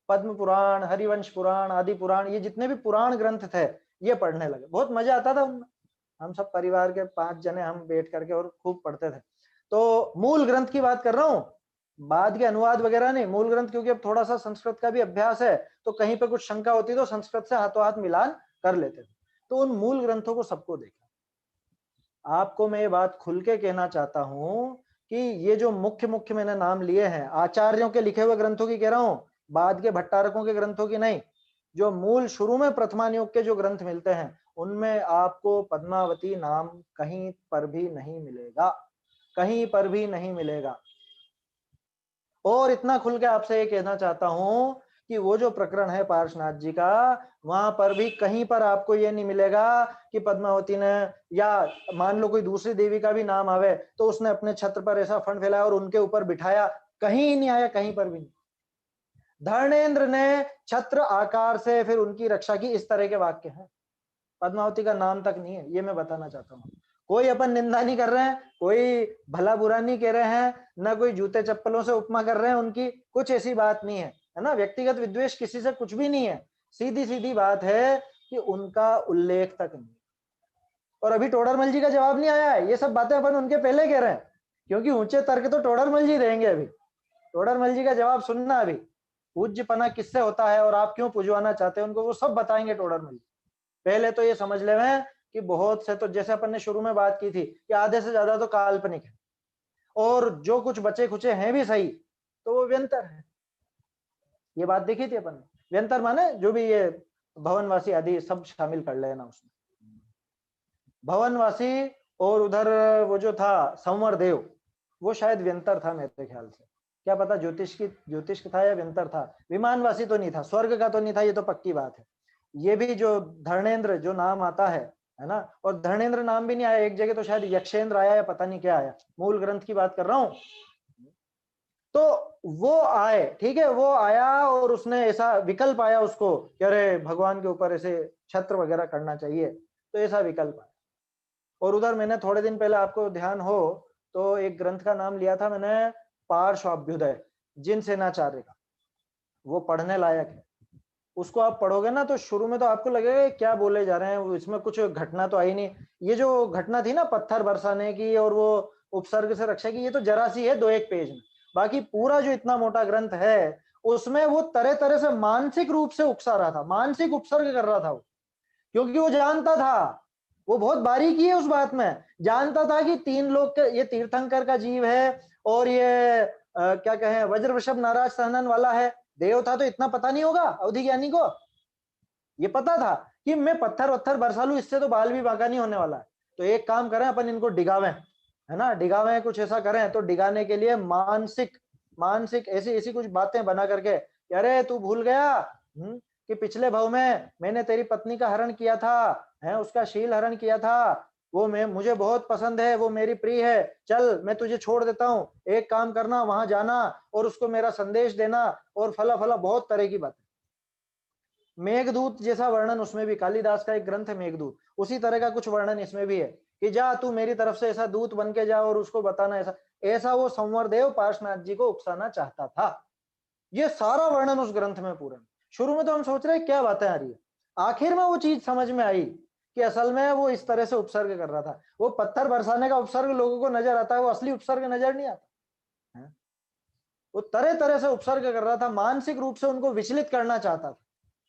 पद्म पुराण, हरिवंश पुराण, आदि पुराण, ये जितने भी पुराण ग्रंथ थे ये पढ़ने लगे। बहुत मजा आता था उनमें, हम सब परिवार के 5 जने हम बैठ करके और खूब पढ़ते थे। तो मूल ग्रंथ की बात कर रहा हूँ, बाद के अनुवाद वगैरह नहीं, मूल ग्रंथ। क्योंकि अब थोड़ा सा संस्कृत का भी अभ्यास है तो कहीं पे कुछ शंका होती तो संस्कृत से हाथों हाथ मिलान कर लेते थे। तो उन मूल ग्रंथों को सबको देखा। आपको मैं ये बात खुल के कहना चाहता हूं कि ये जो मुख्य मुख्य मैंने नाम लिए हैं आचार्यों के लिखे हुए ग्रंथों की कह रहा हूं, बाद के भट्टारकों के ग्रंथों की नहीं। जो मूल शुरू में प्रथमान युग के जो ग्रंथ मिलते हैं उनमें आपको पद्मावती नाम कहीं पर भी नहीं मिलेगा, कहीं पर भी नहीं मिलेगा। और इतना खुल के आपसे ये कहना चाहता हूं कि वो जो प्रकरण है पार्श्वनाथ जी का, वहां पर भी कहीं पर आपको ये नहीं मिलेगा कि पद्मावती ने, या मान लो कोई दूसरी देवी का भी नाम आवे तो उसने अपने छत्र पर ऐसा फंड फैलाया और उनके ऊपर बिठाया, कहीं नहीं आया, कहीं पर भी नहीं। धर्मेंद्र ने छत्र आकार से फिर उनकी रक्षा की, इस तरह के वाक्य हैं। पद्मावती का नाम तक नहीं है, ये मैं बताना चाहता हूँ। कोई अपन निंदा नहीं कर रहे हैं, कोई भला बुरा नहीं कह रहे हैं, ना कोई जूते चप्पलों से उपमा कर रहे हैं उनकी, कुछ ऐसी बात नहीं है, है ना। व्यक्तिगत विद्वेष किसी से कुछ भी नहीं है, सीधी सीधी बात है कि उनका उल्लेख तक नहीं। और अभी टोडरमल जी का जवाब नहीं आया है, ये सब बातें अपन उनके पहले कह रहे हैं, क्योंकि ऊंचे तर्क तो टोडरमल जी देंगे। अभी टोडरमल जी का जवाब सुनना, अभी पूज्यपना किससे होता है और आप क्यों पुजवाना चाहते हैं उनको, वो सब बताएंगे टोडरमल जी। पहले तो ये समझ ले कि बहुत से, तो जैसे अपन ने शुरू में बात की थी कि आधे से ज्यादा तो काल्पनिक है। और जो कुछ बचे खुचे हैं भी सही, तो वो व्यंतर है। ये बात देखी थी अपन। व्यंतर माने जो भी ये भवनवासी आदि सब शामिल कर लेना उसमें। भवनवासी और उधर वो जो था संवर देव, वो शायद व्यंतर था मेरे ख्याल से। क्या पता ज्योतिष का था या व्यंतर था। विमानवासी तो नहीं था, स्वर्ग का तो नहीं था, ये तो पक्की बात है। ये भी जो धर्णेन्द्र जो नाम आता है ना, और धर्णेन्द्र नाम भी नहीं आया, एक जगह तो शायद यक्षेंद्र आया या पता नहीं क्या आया, मूल ग्रंथ की बात कर रहा हूं। तो वो आए, ठीक है, वो आया और उसने ऐसा विकल्प आया उसको कि अरे भगवान के ऊपर ऐसे छत्र वगैरह करना चाहिए, तो ऐसा विकल्प आया। और उधर मैंने थोड़े दिन पहले, आपको ध्यान हो तो, एक ग्रंथ का नाम लिया था मैंने, पार्श्वाभ्युदय जिन सेनाचार्य का, वो पढ़ने लायक है। उसको आप पढ़ोगे ना तो शुरू में तो आपको लगेगा क्या बोले जा रहे हैं, इसमें कुछ घटना तो आई नहीं। ये जो घटना थी ना पत्थर बरसाने की और वो उपसर्ग से रक्षा की, ये तो जरा सी है 2-1 पेज में। बाकी पूरा जो इतना मोटा ग्रंथ है उसमें वो तरह तरह से मानसिक रूप से उकसा रहा था, मानसिक उपसर्ग कर रहा था वो, क्योंकि वो जानता था, वो बहुत बारीकी है उस बात में, जानता था कि 3 लोग के ये तीर्थंकर का जीव है और ये क्या कहें वज्र वृषभ नाराज सहनन वाला है। देव था तो इतना पता नहीं होगा अवधि ज्ञानी को, ये पता था कि मैं पत्थर वत्थर बरसा लूं इससे तो बाल भी बांका नहीं होने वाला है। तो एक काम करें अपन, इनको डिगावें, है ना, डिगावें, कुछ ऐसा करें। तो डिगाने के लिए मानसिक मानसिक ऐसी ऐसी कुछ बातें बना करके, अरे तू भूल गया कि पिछले भव में मैंने तेरी पत्नी का हरण किया था, है उसका शील हरण किया था, वो मैं मुझे बहुत पसंद है, वो मेरी प्रिय है, चल मैं तुझे छोड़ देता हूँ, एक काम करना वहां जाना और उसको मेरा संदेश देना, और फला फला बहुत तरह की बातें। मेघदूत जैसा वर्णन उसमें भी, कालिदास का एक ग्रंथ है मेघदूत, उसी तरह का कुछ वर्णन इसमें भी है कि जा तू मेरी तरफ से ऐसा दूत बन के जा और उसको बताना ऐसा ऐसा। वो संवरदेव पार्श्वनाथ जी को उकसाना चाहता था। ये सारा वर्णन उस ग्रंथ में पूरा। शुरू में तो हम सोच रहे क्या बातें आ रही है, आखिर में वो चीज समझ में आई कि असल में वो इस तरह से उपसर्ग कर रहा था। वो पत्थर बरसाने का उपसर्ग लोगों को नजर आता है, वो असली उपसर्ग नजर नहीं आता है। वो तरह तरह से उपसर्ग कर रहा था, मानसिक रूप से उनको विचलित करना चाहता था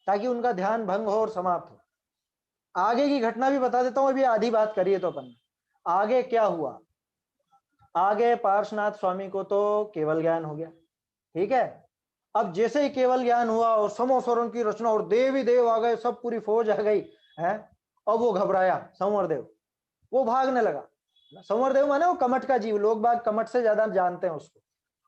ताकि उनका ध्यान भंग हो और समाप्त हो। आगे की घटना भी बता देता हूं, अभी आधी बात करिए तो अपन। आगे क्या हुआ, आगे पार्श्वनाथ स्वामी को तो केवल ज्ञान हो गया, ठीक है। अब जैसे ही केवल ज्ञान हुआ और समोसरण की रचना और देवी देव आ गए, सब पूरी फौज आ गई है। अब वो घबराया संवर देव, वो भागने लगा। संवर देव माने वो कमट का जीव, लोग बाग कमट से ज्यादा जानते हैं उसको।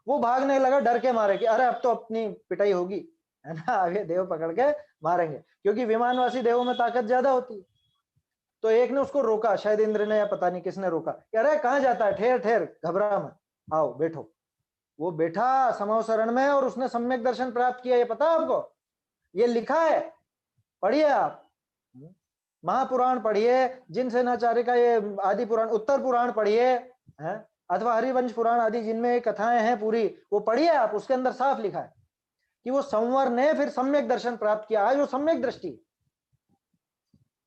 वो भागने लगा डर के मारे कि अरे अब तो अपनी पिटाई होगी, है ना, आगे देव पकड़ के मारेंगे, क्योंकि विमानवासी देवों में ताकत ज्यादा होती है। तो एक ने उसको रोका, शायद इंद्र ने या पता नहीं किसने रोका, अरे कहाँ जाता है, ठहर ठहर, घबरा मत, आओ बैठो। वो बैठा समवसरण में और उसने सम्यक दर्शन प्राप्त किया। ये पता है आपको, ये लिखा है, पढ़िए आप, महापुराण पढ़िए, जिन सेनाचार्य का ये आदि पुराण, उत्तर पुराण पढ़िए, है, अथवा हरिवंश पुराण आदि जिनमें कथाएं हैं पूरी, वो पढ़िए आप, उसके अंदर साफ लिखा है कि वो संवर ने फिर सम्यक दर्शन प्राप्त किया। आज वो सम्यक दृष्टि।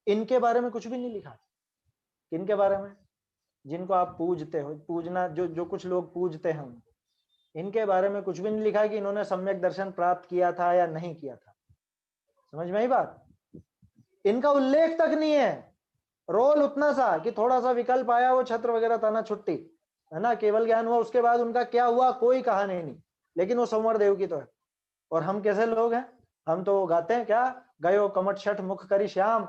इनके बारे में कुछ भी नहीं लिखा। किनके बारे में, जिनको आप पूजते हो, पूजना जो जो कुछ लोग पूजते हैं, इनके बारे में कुछ भी नहीं लिखा कि इन्होंने सम्यक दर्शन प्राप्त किया था या नहीं किया था। समझ में आई बात, इनका उल्लेख तक नहीं है। रोल उतना सा कि थोड़ा सा विकल्प आया, वो छत्र वगैरह ताना छुट्टी, है ना, केवल ज्ञान हुआ, उसके बाद उनका क्या हुआ कोई कहानी नहीं। लेकिन वो संवर देव की तो है। और हम कैसे लोग हैं, हम तो गाते हैं क्या, गयो कमट छठ मुख करी श्याम।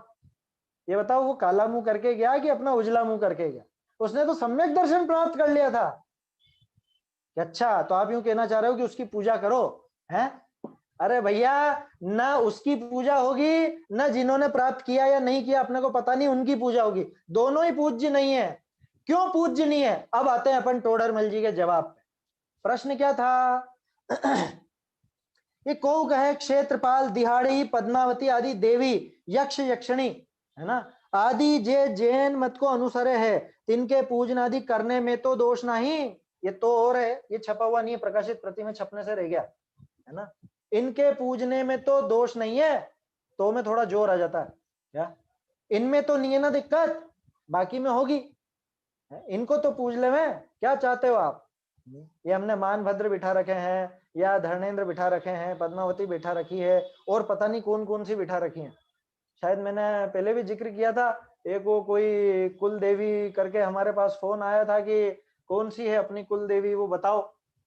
ये बताओ वो काला मुंह करके गया कि अपना उजला मुंह करके गया, उसने तो सम्यक दर्शन प्राप्त कर लिया था। कि अच्छा तो आप यूं कहना चाह रहे हो कि उसकी पूजा करो, हैं? अरे भैया, ना उसकी पूजा होगी, ना जिन्होंने प्राप्त किया या नहीं किया अपने को पता नहीं, उनकी पूजा होगी। दोनों ही पूज्य नहीं है। क्यों पूज्य नहीं है, अब आते हैं अपन टोडरमल जी के जवाब पे। प्रश्न क्या था ये को कहे क्षेत्रपाल दिहाड़ी पद्मावती आदि देवी यक्ष यक्षिणी, है ना, आदि जे जैन मत को अनुसरे है, तिनके पूजन आदि करने में तो दोष नहीं। ये तो और है, ये छपा हुआ नहीं है, प्रकाशित प्रति में छपने से रह गया, है ना। इनके पूजने में तो दोष नहीं है, तो में थोड़ा जोर आ जाता है क्या, इनमें तो नहीं है ना दिक्कत, बाकी में होगी। इनको तो पूज ले, में क्या चाहते हो आप। ये हमने मानभद्र बिठा रखे हैं, या धर्मेंद्र बिठा रखे हैं, पद्मावती बिठा रखी है, और पता नहीं कौन कौन सी बिठा रखी है। शायद मैंने पहले भी जिक्र किया था, एक वो कोई कुल देवी करके हमारे पास फोन आया था कि कौन सी है अपनी कुल देवी, वो बताओ।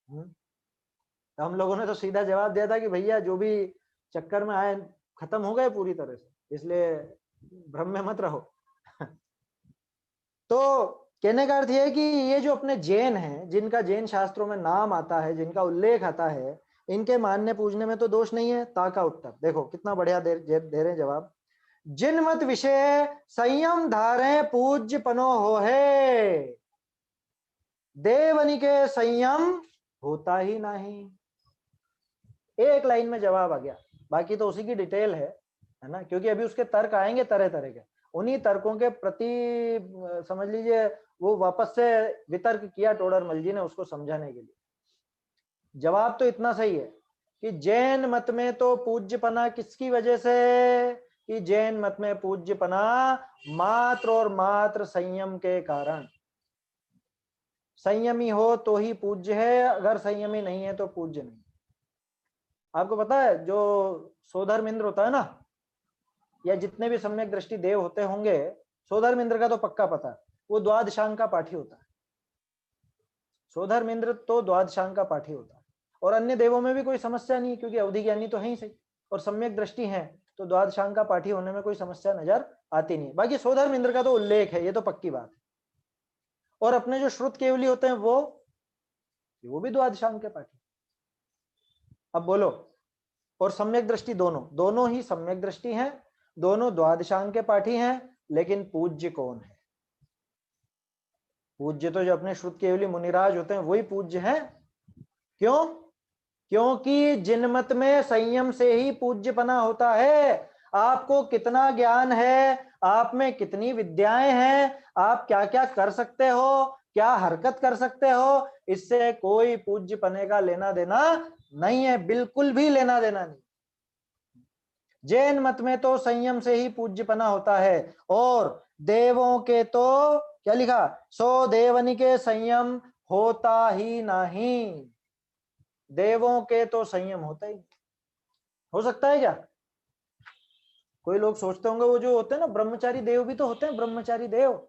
तो हम लोगों ने तो सीधा जवाब दिया था कि भैया जो भी चक्कर में आए खत्म हो गए पूरी तरह से, इसलिए भ्रम में मत रहो। तो कहने का अर्थ यह है कि ये जो अपने जैन हैं, जिनका जैन शास्त्रों में नाम आता है, जिनका उल्लेख आता है, इनके मानने पूजने में तो दोष नहीं है। ता का उत्तर देखो कितना बढ़िया दे रहे हैं जवाब। जिन मत विषय संयम धारे पूज्य पनो हो है, देवनी के संयम होता ही नहीं। एक लाइन में जवाब आ गया, बाकी तो उसी की डिटेल है ना, क्योंकि अभी उसके तर्क आएंगे तरह तरह के। उन्हीं तर्कों के प्रति समझ लीजिए वो वापस से वितर्क किया टोडरमल जी ने उसको समझाने के लिए। जवाब तो इतना सही है कि जैन मत में तो पूज्यपना किसकी वजह से, कि जैन मत में पूज्यपना मात्र और मात्र संयम के कारण। संयमी हो तो ही पूज्य है, अगर संयमी नहीं है तो पूज्य नहीं। आपको पता है जो सोधर्म इंद्र होता है ना, या जितने भी सम्यक दृष्टि देव होते होंगे, सोधर्म इंद्र का तो पक्का पता है, वो द्वादशांग का पाठी होता है। सोधर्म इंद्र तो द्वादशांग का पाठी होता है। और अन्य देवों में भी कोई समस्या नहीं, क्योंकि अवधि ज्ञानी तो है ही सही और सम्यक दृष्टि है, तो द्वादशांग का पाठी होने में कोई समस्या नजर आती नहीं। बाकी सोधर्म इंद्र का तो उल्लेख है, ये तो पक्की बात है। और अपने जो श्रुत केवली होते हैं वो भी द्वादशांग के पाठी। अब बोलो, और सम्यक दृष्टि दोनों ही सम्यक दृष्टि हैं, दोनों द्वादशांग के पाठी हैं, लेकिन पूज्य कौन है? पूज्य तो जो अपने श्रुत केवली मुनिराज होते हैं वही पूज्य हैं। क्यों? क्योंकि जिनमत में संयम से ही पूज्यपना होता है। आपको कितना ज्ञान है, आप में कितनी विद्याएं हैं, आप क्या क्या कर सकते हो, क्या हरकत कर सकते हो, इससे कोई पूज्यपने का लेना देना नहीं है, बिल्कुल भी लेना देना नहीं। जैन मत में तो संयम से ही पूज्यपना होता है, और देवों के तो क्या लिखा, सो देवनी के संयम होता ही नहीं। देवों के तो संयम होता ही हो सकता है क्या? कोई लोग सोचते होंगे वो जो होते हैं ना ब्रह्मचारी देव भी तो होते हैं, ब्रह्मचारी देव।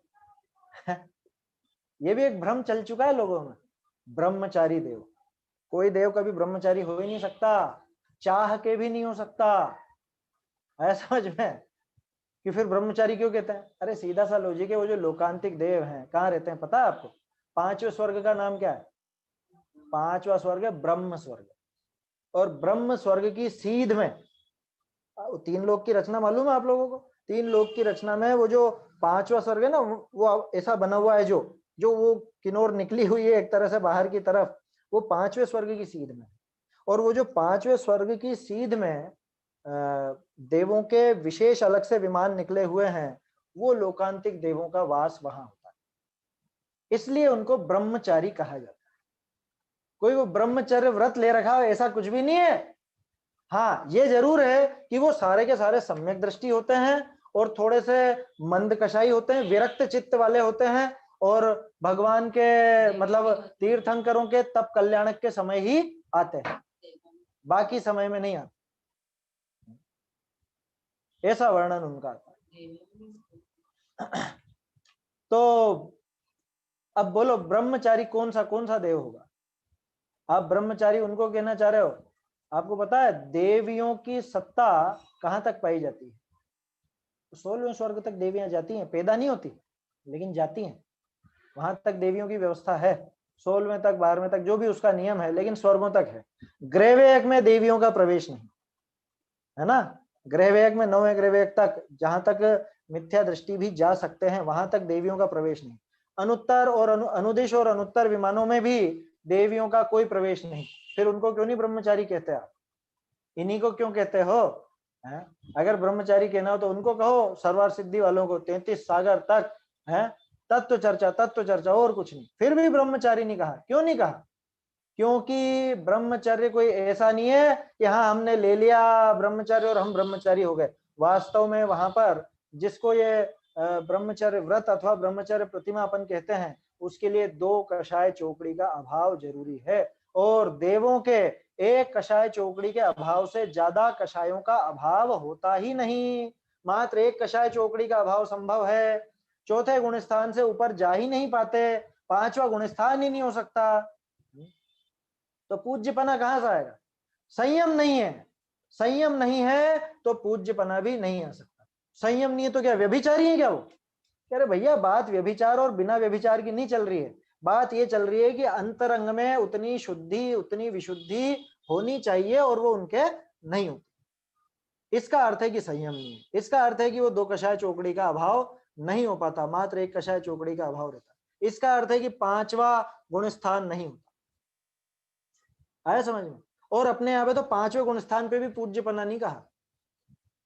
ये भी एक भ्रम चल चुका है लोगों में, ब्रह्मचारी देव। कोई देव कभी ब्रह्मचारी हो ही नहीं सकता, चाह के भी नहीं हो सकता। आया समझ में? कि फिर ब्रह्मचारी क्यों कहते हैं? अरे सीधा सा लॉजिक है, वो जो लोकांतिक देव हैं कहाँ रहते हैं पता है आपको? पांचवें स्वर्ग का नाम क्या है? पांचवा स्वर्ग है ब्रह्म स्वर्ग। और ब्रह्म स्वर्ग की सीध में तीन लोक की रचना मालूम है आप लोगों को? तीन लोक की रचना में वो जो पांचवा स्वर्ग है ना, वो ऐसा बना हुआ है जो वो किनोर निकली हुई है एक तरह से बाहर की तरफ, वो पांचवें स्वर्ग की सीध में। और वो जो पांचवें स्वर्ग की सीध में देवों के विशेष अलग से विमान निकले हुए हैं, वो लोकांतिक देवों का वास वहां होता है, इसलिए उनको ब्रह्मचारी कहा जाता है। कोई वो ब्रह्मचर्य व्रत ले रखा है ऐसा कुछ भी नहीं है। हाँ ये जरूर है कि वो सारे के सारे सम्यक दृष्टि होते हैं और थोड़े से मंद कषाई होते हैं, विरक्त चित्त वाले होते हैं, और भगवान के मतलब तीर्थंकरों के तप कल्याणक के समय ही आते हैं, बाकी समय में नहीं आते, ऐसा वर्णन उनका आता है। तो अब बोलो ब्रह्मचारी कौन सा देव होगा? आप ब्रह्मचारी उनको कहना चाह रहे हो? आपको पता है देवियों की सत्ता कहां तक पाई जाती है? 16वें स्वर्ग तक देवियां जाती हैं, पैदा नहीं होती लेकिन जाती हैं, वहां तक देवियों की व्यवस्था है। 16वें तक 12वें तक जो भी उसका नियम है, लेकिन स्वर्गों तक है। ग्रहवेयक में देवियों का प्रवेश नहीं है ना। ग्रहवेयक में 9वें ग्रहवेयक तक जहां तक मिथ्या दृष्टि भी जा सकते हैं, वहां तक देवियों का प्रवेश नहीं। अनुत्तर और अनुदिश और अनुत्तर विमानों में भी देवियों का कोई प्रवेश नहीं। फिर उनको क्यों नहीं ब्रह्मचारी कहते आप? इन्हीं को क्यों कहते हो? है? अगर ब्रह्मचारी कहना हो तो उनको कहो, सर्वार सिद्धि वालों को 33 सागर तक है तत्व चर्चा और कुछ नहीं, फिर भी ब्रह्मचारी नहीं कहा। क्यों नहीं कहा? क्योंकि ब्रह्मचर्य कोई ऐसा नहीं है कि हाँ हमने ले लिया ब्रह्मचर्य और हम ब्रह्मचारी हो गए। वास्तव में वहां पर जिसको ये ब्रह्मचर्य व्रत अथवा ब्रह्मचर्य प्रतिमा अपन कहते हैं, उसके लिए 2 कषाय चौकड़ी का अभाव जरूरी है, और देवों के एक कषाय चौकड़ी के अभाव से ज्यादा कषायों का अभाव होता ही नहीं। मात्र एक कषाय चौकड़ी का अभाव संभव है, चौथे गुण स्थान से ऊपर जा ही नहीं पाते। पांचवा गुण स्थान ही नहीं हो सकता, तो पूज्यपना कहां से आएगा? संयम नहीं है, संयम नहीं है तो पूज्यपना भी नहीं आ सकता। संयम नहीं है तो क्या व्यभिचारी है क्या वो? कह रहे भैया बात व्यभिचार और बिना व्यभिचार की नहीं चल रही है, बात ये चल रही है कि अंतरंग में उतनी शुद्धि उतनी विशुद्धि होनी चाहिए और वो उनके नहीं होती। इसका अर्थ है कि संयम नहीं है, इसका अर्थ है कि वो दो कषाय चौकड़ी का अभाव नहीं हो पाता, मात्र एक कषाय चौकड़ी का अभाव रहता। इसका अर्थ है कि पांचवा गुण स्थान नहीं होता। आया समझ में? और अपने यहाँ पे तो पांचवें गुण स्थान पे भी पूज्यपना नहीं कहा,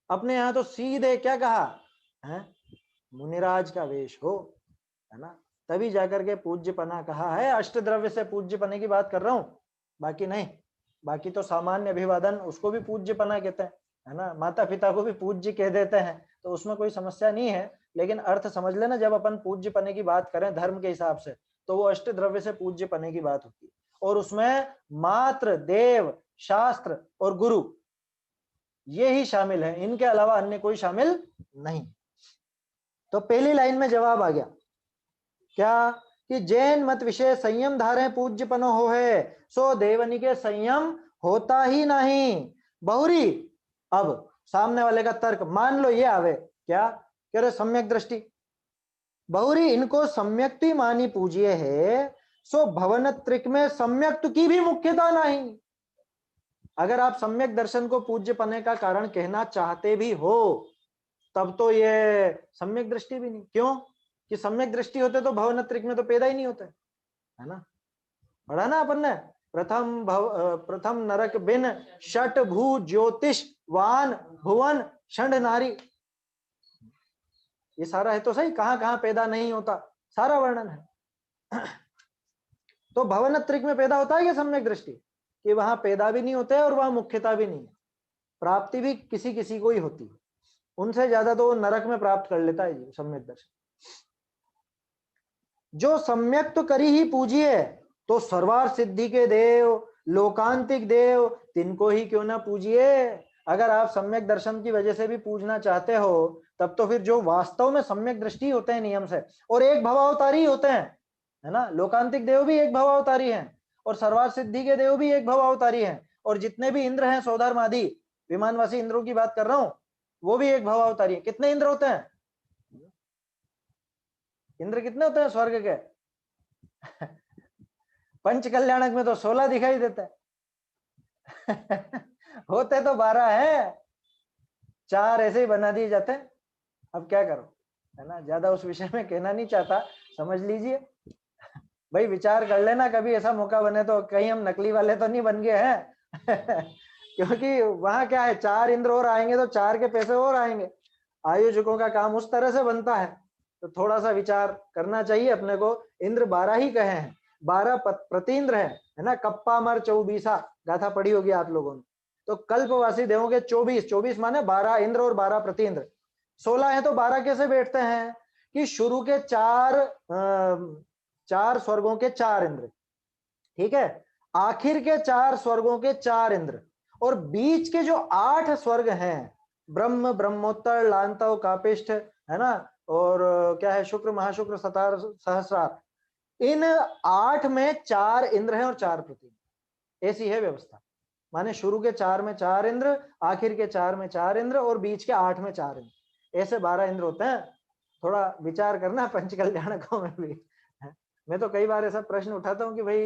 अपने यहाँ तो सीधे क्या कहा है? मुनिराज का वेश हो, है ना, तभी जाकर के पूज्यपना कहा है। अष्टद्रव्य से पूज्यपने की बात कर रहा हूं, बाकी नहीं। बाकी तो सामान्य अभिवादन उसको भी पूज्यपना कहते हैं, है ना, माता पिता को भी पूज्य कह देते हैं, तो उसमें कोई समस्या नहीं है। लेकिन अर्थ समझ लेना, जब अपन पूज्यपने की बात करें धर्म के हिसाब से तो वो अष्टद्रव्य से पूज्यपने की बात होती है, और उसमें मात्र देव शास्त्र और गुरु ये ही शामिल है, इनके अलावा अन्य कोई शामिल नहीं। तो पहली लाइन में जवाब आ गया क्या कि जैन मत विषय संयम धारे पूज्यपनो हो है, सो देवनी के संयम होता ही नहीं। बहुरी, अब सामने वाले का तर्क मान लो ये आवे क्या, कह रहे सम्यक दृष्टि, बहुरी इनको सम्यक्ति मानी पूजिए है, सो भवन त्रिक में सम्यक्त की भी मुख्यता नहीं। अगर आप सम्यक दर्शन को पूज्य पने का कारण कहना चाहते भी हो तब तो ये सम्यक दृष्टि भी नहीं। क्यों कि सम्यक दृष्टि होते तो भवन त्रिक में तो पैदा ही नहीं होते, है ना। पढ़ा ना अपन ने, प्रथम नरक बिन षट भू ज्योतिष वान भुवन षंड नारी, ये सारा है तो सही, कहां कहां पैदा नहीं होता सारा वर्णन है। तो भवन त्रिक में पैदा होता है क्या सम्यक दृष्टि, कि वहां पैदा भी नहीं होते और वहां मुख्यता भी नहीं है, प्राप्ति भी किसी किसी को ही होती है, उनसे ज्यादा तो वो नरक में प्राप्त कर लेता है सम्यक दर्शन। जो सम्यक तो करी ही पूजिए, तो सर्वार सिद्धि के देव लोकांतिक देव तिनको ही क्यों ना पूजिए। अगर आप सम्यक दर्शन की वजह से भी पूजना चाहते हो तब तो फिर जो वास्तव में सम्यक दृष्टि होते हैं नियम से, और एक भवावतारी होते हैं, है ना, लोकांतिक देव भी एक भवावतारी हैं और सर्वार सिद्धि के देव भी एक भवावतारी हैं, और जितने भी इंद्र हैं सौधर्म आदि विमानवासी इंद्रों की बात कर रहा हूं वो भी एक भवावतारी है। कितने इंद्र होते हैं? इंद्र कितने होते हैं स्वर्ग के? पंच कल्याणक में तो 16 दिखाई देता है। होते तो 12 है, 4 ऐसे ही बना दिए जाते हैं। अब क्या करो, है ना, ज्यादा उस विषय में कहना नहीं चाहता, समझ लीजिए भाई, विचार कर लेना कभी ऐसा मौका बने तो कहीं हम नकली वाले तो नहीं बन गए हैं। क्योंकि वहां क्या है, 4 इंद्र और आएंगे तो 4 के पैसे और आएंगे, आयोजकों का काम उस तरह से बनता है, तो थोड़ा सा विचार करना चाहिए अपने को। इंद्र 12 ही कहे हैं, 12 प्रतीन्द्र है ना, कप्पा मर 24 गाथा पढ़ी होगी आप लोगों ने। तो कल्पवासी देवों के 24 माने 12 इंद्र और 12 प्रतीन्द्र, 16 है तो 12 कैसे बैठते हैं कि शुरू के 4 स्वर्गों के 4 इंद्र, ठीक है, आखिर के 4 स्वर्गों के 4 इंद्र, और बीच के जो 8 स्वर्ग हैं, ब्रह्म ब्रह्मोत्तर लांतव कापिष्ठ, है ना, और क्या है, शुक्र महाशुक्र सतार सहस्रार, इन 8 में 4 इंद्र हैं और 4 पृथ्वी। ऐसी है व्यवस्था, माने शुरू के 4 में 4 इंद्र, आखिर के 4 में 4 इंद्र और बीच के 8 में 4 इंद्र, ऐसे 12 इंद्र होते हैं। थोड़ा विचार करना पंच कल्याणकों में भी। मैं तो कई बार ऐसा प्रश्न उठाता हूँ कि भाई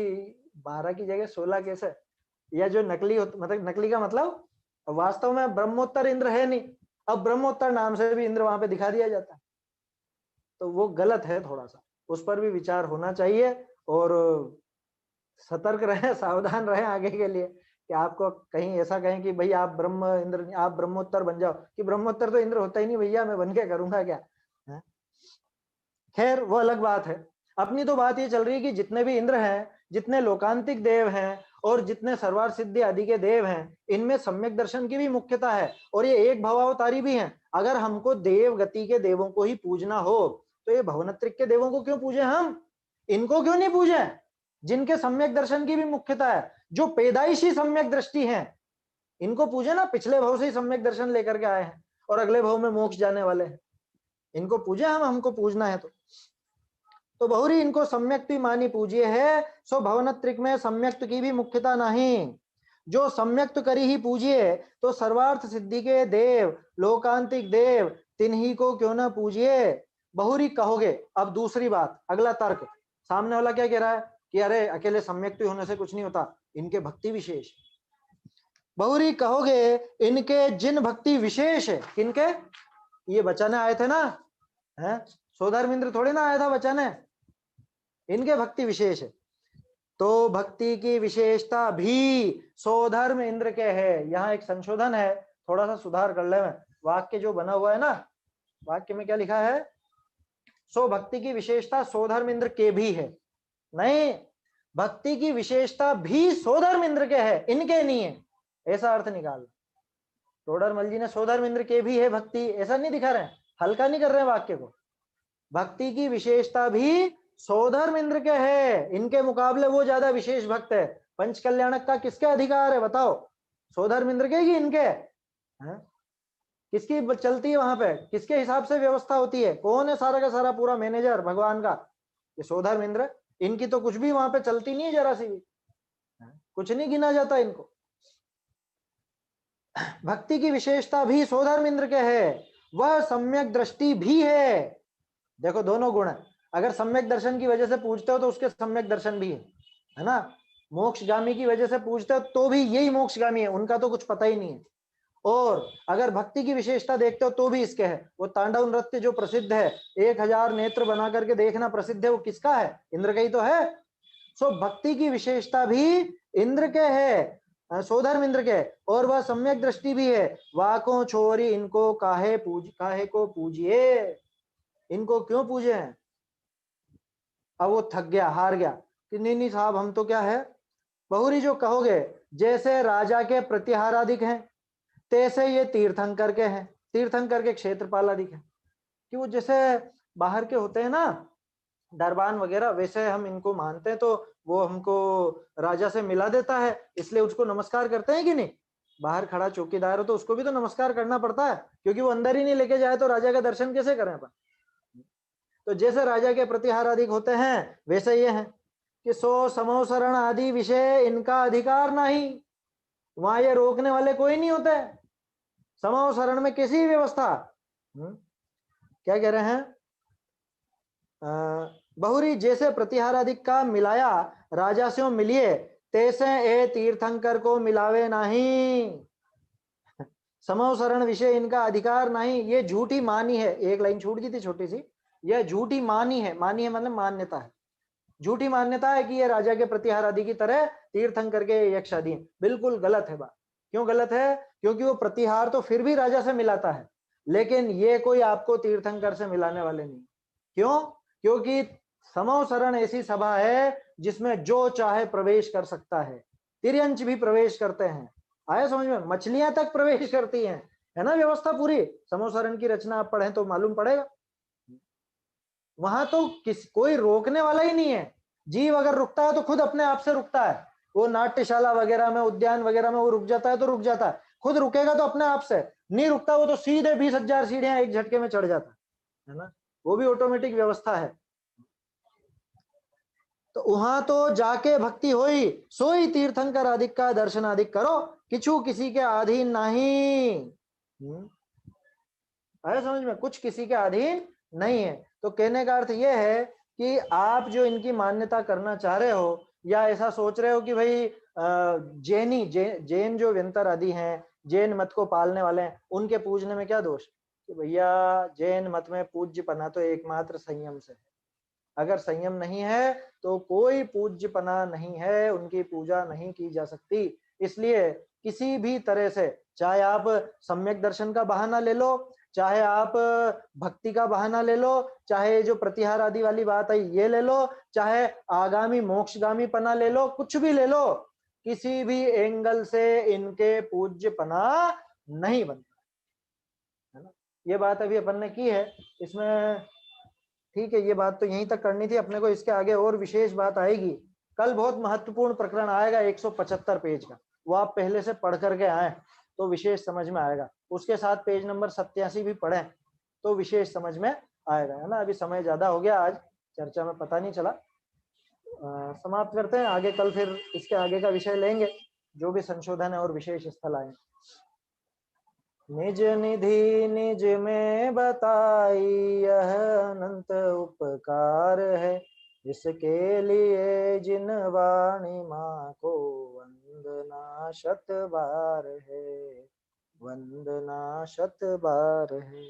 12 की जगह 16 कैसे, या जो नकली मतलब नकली का मतलब वास्तव में ब्रह्मोत्तर इंद्र है नहीं, अब ब्रह्मोत्तर नाम से भी इंद्र वहां पे दिखा दिया जाता है, तो वो गलत है। थोड़ा सा उस पर भी विचार होना चाहिए और सतर्क रहें, सावधान रहें आगे के लिए, कि आपको कहीं ऐसा कहें कि भाई आप ब्रह्म इंद्र, आप ब्रह्मोत्तर बन जाओ, कि ब्रह्मोत्तर तो इंद्र होता ही नहीं भैया, मैं बन के करूंगा क्या। खैर वो अलग बात है। अपनी तो बात ये चल रही है कि जितने भी इंद्र हैं, जितने लोकांतिक देव हैं और जितने सर्वार सिद्धि आदि के देव हैं, इनमें सम्यक दर्शन की भी मुख्यता है और ये एक भवावतारी भी हैं। अगर हमको देव गति के देवों को ही पूजना हो तो ये भवनत्रिक के देवों को क्यों पूजे, हम इनको क्यों नहीं पूजे जिनके सम्यक दर्शन की भी मुख्यता है, जो पैदाइशी सम्यक दृष्टि है, इनको पूजे ना, पिछले भाव से ही सम्यक दर्शन लेकर के आए हैं और अगले भाव में मोक्ष जाने वाले हैं, इनको पूजे हम, हमको पूजना है। तो तो बहुरी इनको सम्यक्ति मानी पूजिए है, सो भवनत्रिक में सम्यक्त की भी मुख्यता नहीं। जो सम्यक्त करी ही पूजिए, तो सर्वार्थ सिद्धि के देव, लोकांतिक देव, तिन्ही को क्यों ना पूजिए। बहुरी कहोगे, अब दूसरी बात, अगला तर्क, सामने वाला क्या कह रहा है कि अरे अकेले सम्यक्त होने से कुछ नहीं होता, इनके भक्ति विशेष। बहुरी कहोगे, इनके जिन भक्ति विशेष है, किनके, ये बचाने आए थे ना, है सोधर्म इंद्र थोड़ी ना आया था बचाने, इनके भक्ति विशेष है। तो भक्ति की विशेषता भी सोधर्म इंद्र के है। यहाँ एक संशोधन है, थोड़ा सा सुधार कर ले मैं, वाक्य जो बना हुआ है ना, वाक्य में क्या लिखा है, सो भक्ति की विशेषता सोधर्म इंद्र के भी है, नहीं, भक्ति की विशेषता भी सोधर्म इंद्र के है, इनके नहीं है, ऐसा अर्थ निकाल। टोडरमल जी ने सोधर्म इंद्र के भी है भक्ति, ऐसा नहीं दिखा रहे हैं, हल्का नहीं कर रहे हैं वाक्य को। भक्ति की विशेषता भी सोधर्म इंद्र के है, इनके मुकाबले वो ज्यादा विशेष भक्त है। पंच कल्याणक का किसके अधिकार है बताओ, सोधर्म इंद्र के कि इनके है? किसकी चलती है वहां पे, किसके हिसाब से व्यवस्था होती है, कौन है सारा का सारा पूरा मैनेजर भगवान का, ये सोधर्म इंद्र। इनकी तो कुछ भी वहां पे चलती नहीं है, जरा सी भी कुछ नहीं गिना जाता इनको। भक्ति की विशेषता भी सोधर्म इंद्र के है, वह सम्यक दृष्टि भी है। देखो दोनों गुण है, अगर सम्यक दर्शन की वजह से पूछते हो तो उसके सम्यक दर्शन भी है ना, मोक्षगामी की वजह से पूछते हो तो भी यही मोक्षगामी है, उनका तो कुछ पता ही नहीं है। और अगर भक्ति की विशेषता देखते हो तो भी इसके है। वो तांडव नृत्य जो प्रसिद्ध है, 1000 नेत्र बना करके देखना प्रसिद्ध है, वो किसका है, इंद्र का ही तो है। सो भक्ति की विशेषता भी इंद्र के है, सोधर्म इंद्र के, और वह सम्यक दृष्टि भी है। वाको छोरी इनको काहे को पूजिए, इनको क्यों पूजे हैं। अब वो थक गया, हार गया कि नहीं साहब हम तो क्या है। बहुरी जो कहोगे, जैसे राजा के प्रतिहाराधिक हैं, तैसे ये तीर्थंकर के हैं, तीर्थंकर के क्षेत्रपालाधिक हैं, कि वो जैसे बाहर के होते हैं ना दरबान वगैरह, वैसे हम इनको मानते हैं, तो वो हमको राजा से मिला देता है, इसलिए उसको नमस्कार करते हैं कि नहीं। बाहर खड़ा चौकीदार हो तो उसको भी तो नमस्कार करना पड़ता है, क्योंकि वो अंदर ही नहीं लेके जाए तो राजा का दर्शन कैसे करें अपन। तो जैसे राजा के प्रतिहार अधिक होते हैं, वैसे ये है कि सो समोसरण आदि विषय इनका अधिकार नहीं, वहां ये रोकने वाले कोई नहीं होते। समोसरण में किसी व्यवस्था, क्या कह रहे हैं, बहुरी जैसे प्रतिहाराधिक का मिलाया राजा से मिलिए, तैसे ए तीर्थंकर को मिलावे नहीं। समोसरण विषय इनका अधिकार नहीं, ये झूठी मानी है, एक लाइन छूट गई थी छोटी सी, यह झूठी मानी है, मानी है मतलब मान्यता है, झूठी मान्यता है कि ये राजा के प्रतिहार आदि की तरह तीर्थंकर के यक्ष आदि। बिल्कुल गलत है बात। क्यों गलत है, क्योंकि वो प्रतिहार तो फिर भी राजा से मिलाता है, लेकिन ये कोई आपको तीर्थंकर से मिलाने वाले नहीं। क्यों, क्योंकि समोसरण ऐसी सभा है जिसमें जो चाहे प्रवेश कर सकता है, तिर्यंच भी प्रवेश करते हैं, आया समझ में, मछलियां तक प्रवेश करती हैं, है ना व्यवस्था पूरी। समोसरण की रचना आप पढ़ें तो मालूम पड़ेगा, वहां तो कोई रोकने वाला ही नहीं है। जीव अगर रुकता है तो खुद अपने आप से रुकता है, वो नाट्यशाला वगैरह में, उद्यान वगैरह में वो रुक जाता है तो रुक जाता है, खुद रुकेगा तो अपने आप से, नहीं रुकता वो तो सीधे 20,000 सीढ़ियां एक झटके में चढ़ जाता है ना, वो भी ऑटोमेटिक व्यवस्था है। तो वहां तो जाके भक्ति होई, सोई तीर्थंकर अधिक का दर्शन अधिक करो, किछु किसी के अधीन नहीं। आया समझ में, कुछ किसी के अधीन नहीं है। तो कहने का अर्थ यह है कि आप जो इनकी मान्यता करना चाह रहे हो, या ऐसा सोच रहे हो कि भाई जैन जो व्यंतर आदि हैं, जैन मत को पालने वाले हैं, उनके पूजने में क्या दोष, कि भैया जैन मत में पूज्यपना तो एकमात्र संयम से है। अगर संयम नहीं है तो कोई पूज्यपना नहीं है, उनकी पूजा नहीं की जा सकती। इसलिए किसी भी तरह से, चाहे आप सम्यक दर्शन का बहाना ले लो, चाहे आप भक्ति का बहाना ले लो, चाहे जो प्रतिहार आदि वाली बात है ये ले लो, चाहे आगामी मोक्षगामी पना ले लो, कुछ भी ले लो, किसी भी एंगल से इनके पूज्यपना नहीं बनता है ना। ये बात अभी अपन ने की है इसमें, ठीक है, ये बात तो यहीं तक करनी थी अपने को। इसके आगे और विशेष बात आएगी कल, बहुत महत्वपूर्ण प्रकरण आएगा 175 पेज का, वो आप पहले से पढ़ करके आए तो विशेष समझ में आएगा। उसके साथ पेज नंबर 87 भी पढ़े तो विशेष समझ में आएगा, है ना। अभी समय ज्यादा हो गया आज, चर्चा में पता नहीं चला। समाप्त करते हैं, आगे कल फिर इसके आगे का विषय लेंगे, जो भी संशोधन है और विशेष स्थल आए। निज निधि निज में बताई यह अनंत उपकार है, इसके लिए जिन वाणी माँ को वंदना शत बार है, वंदना शत बार है।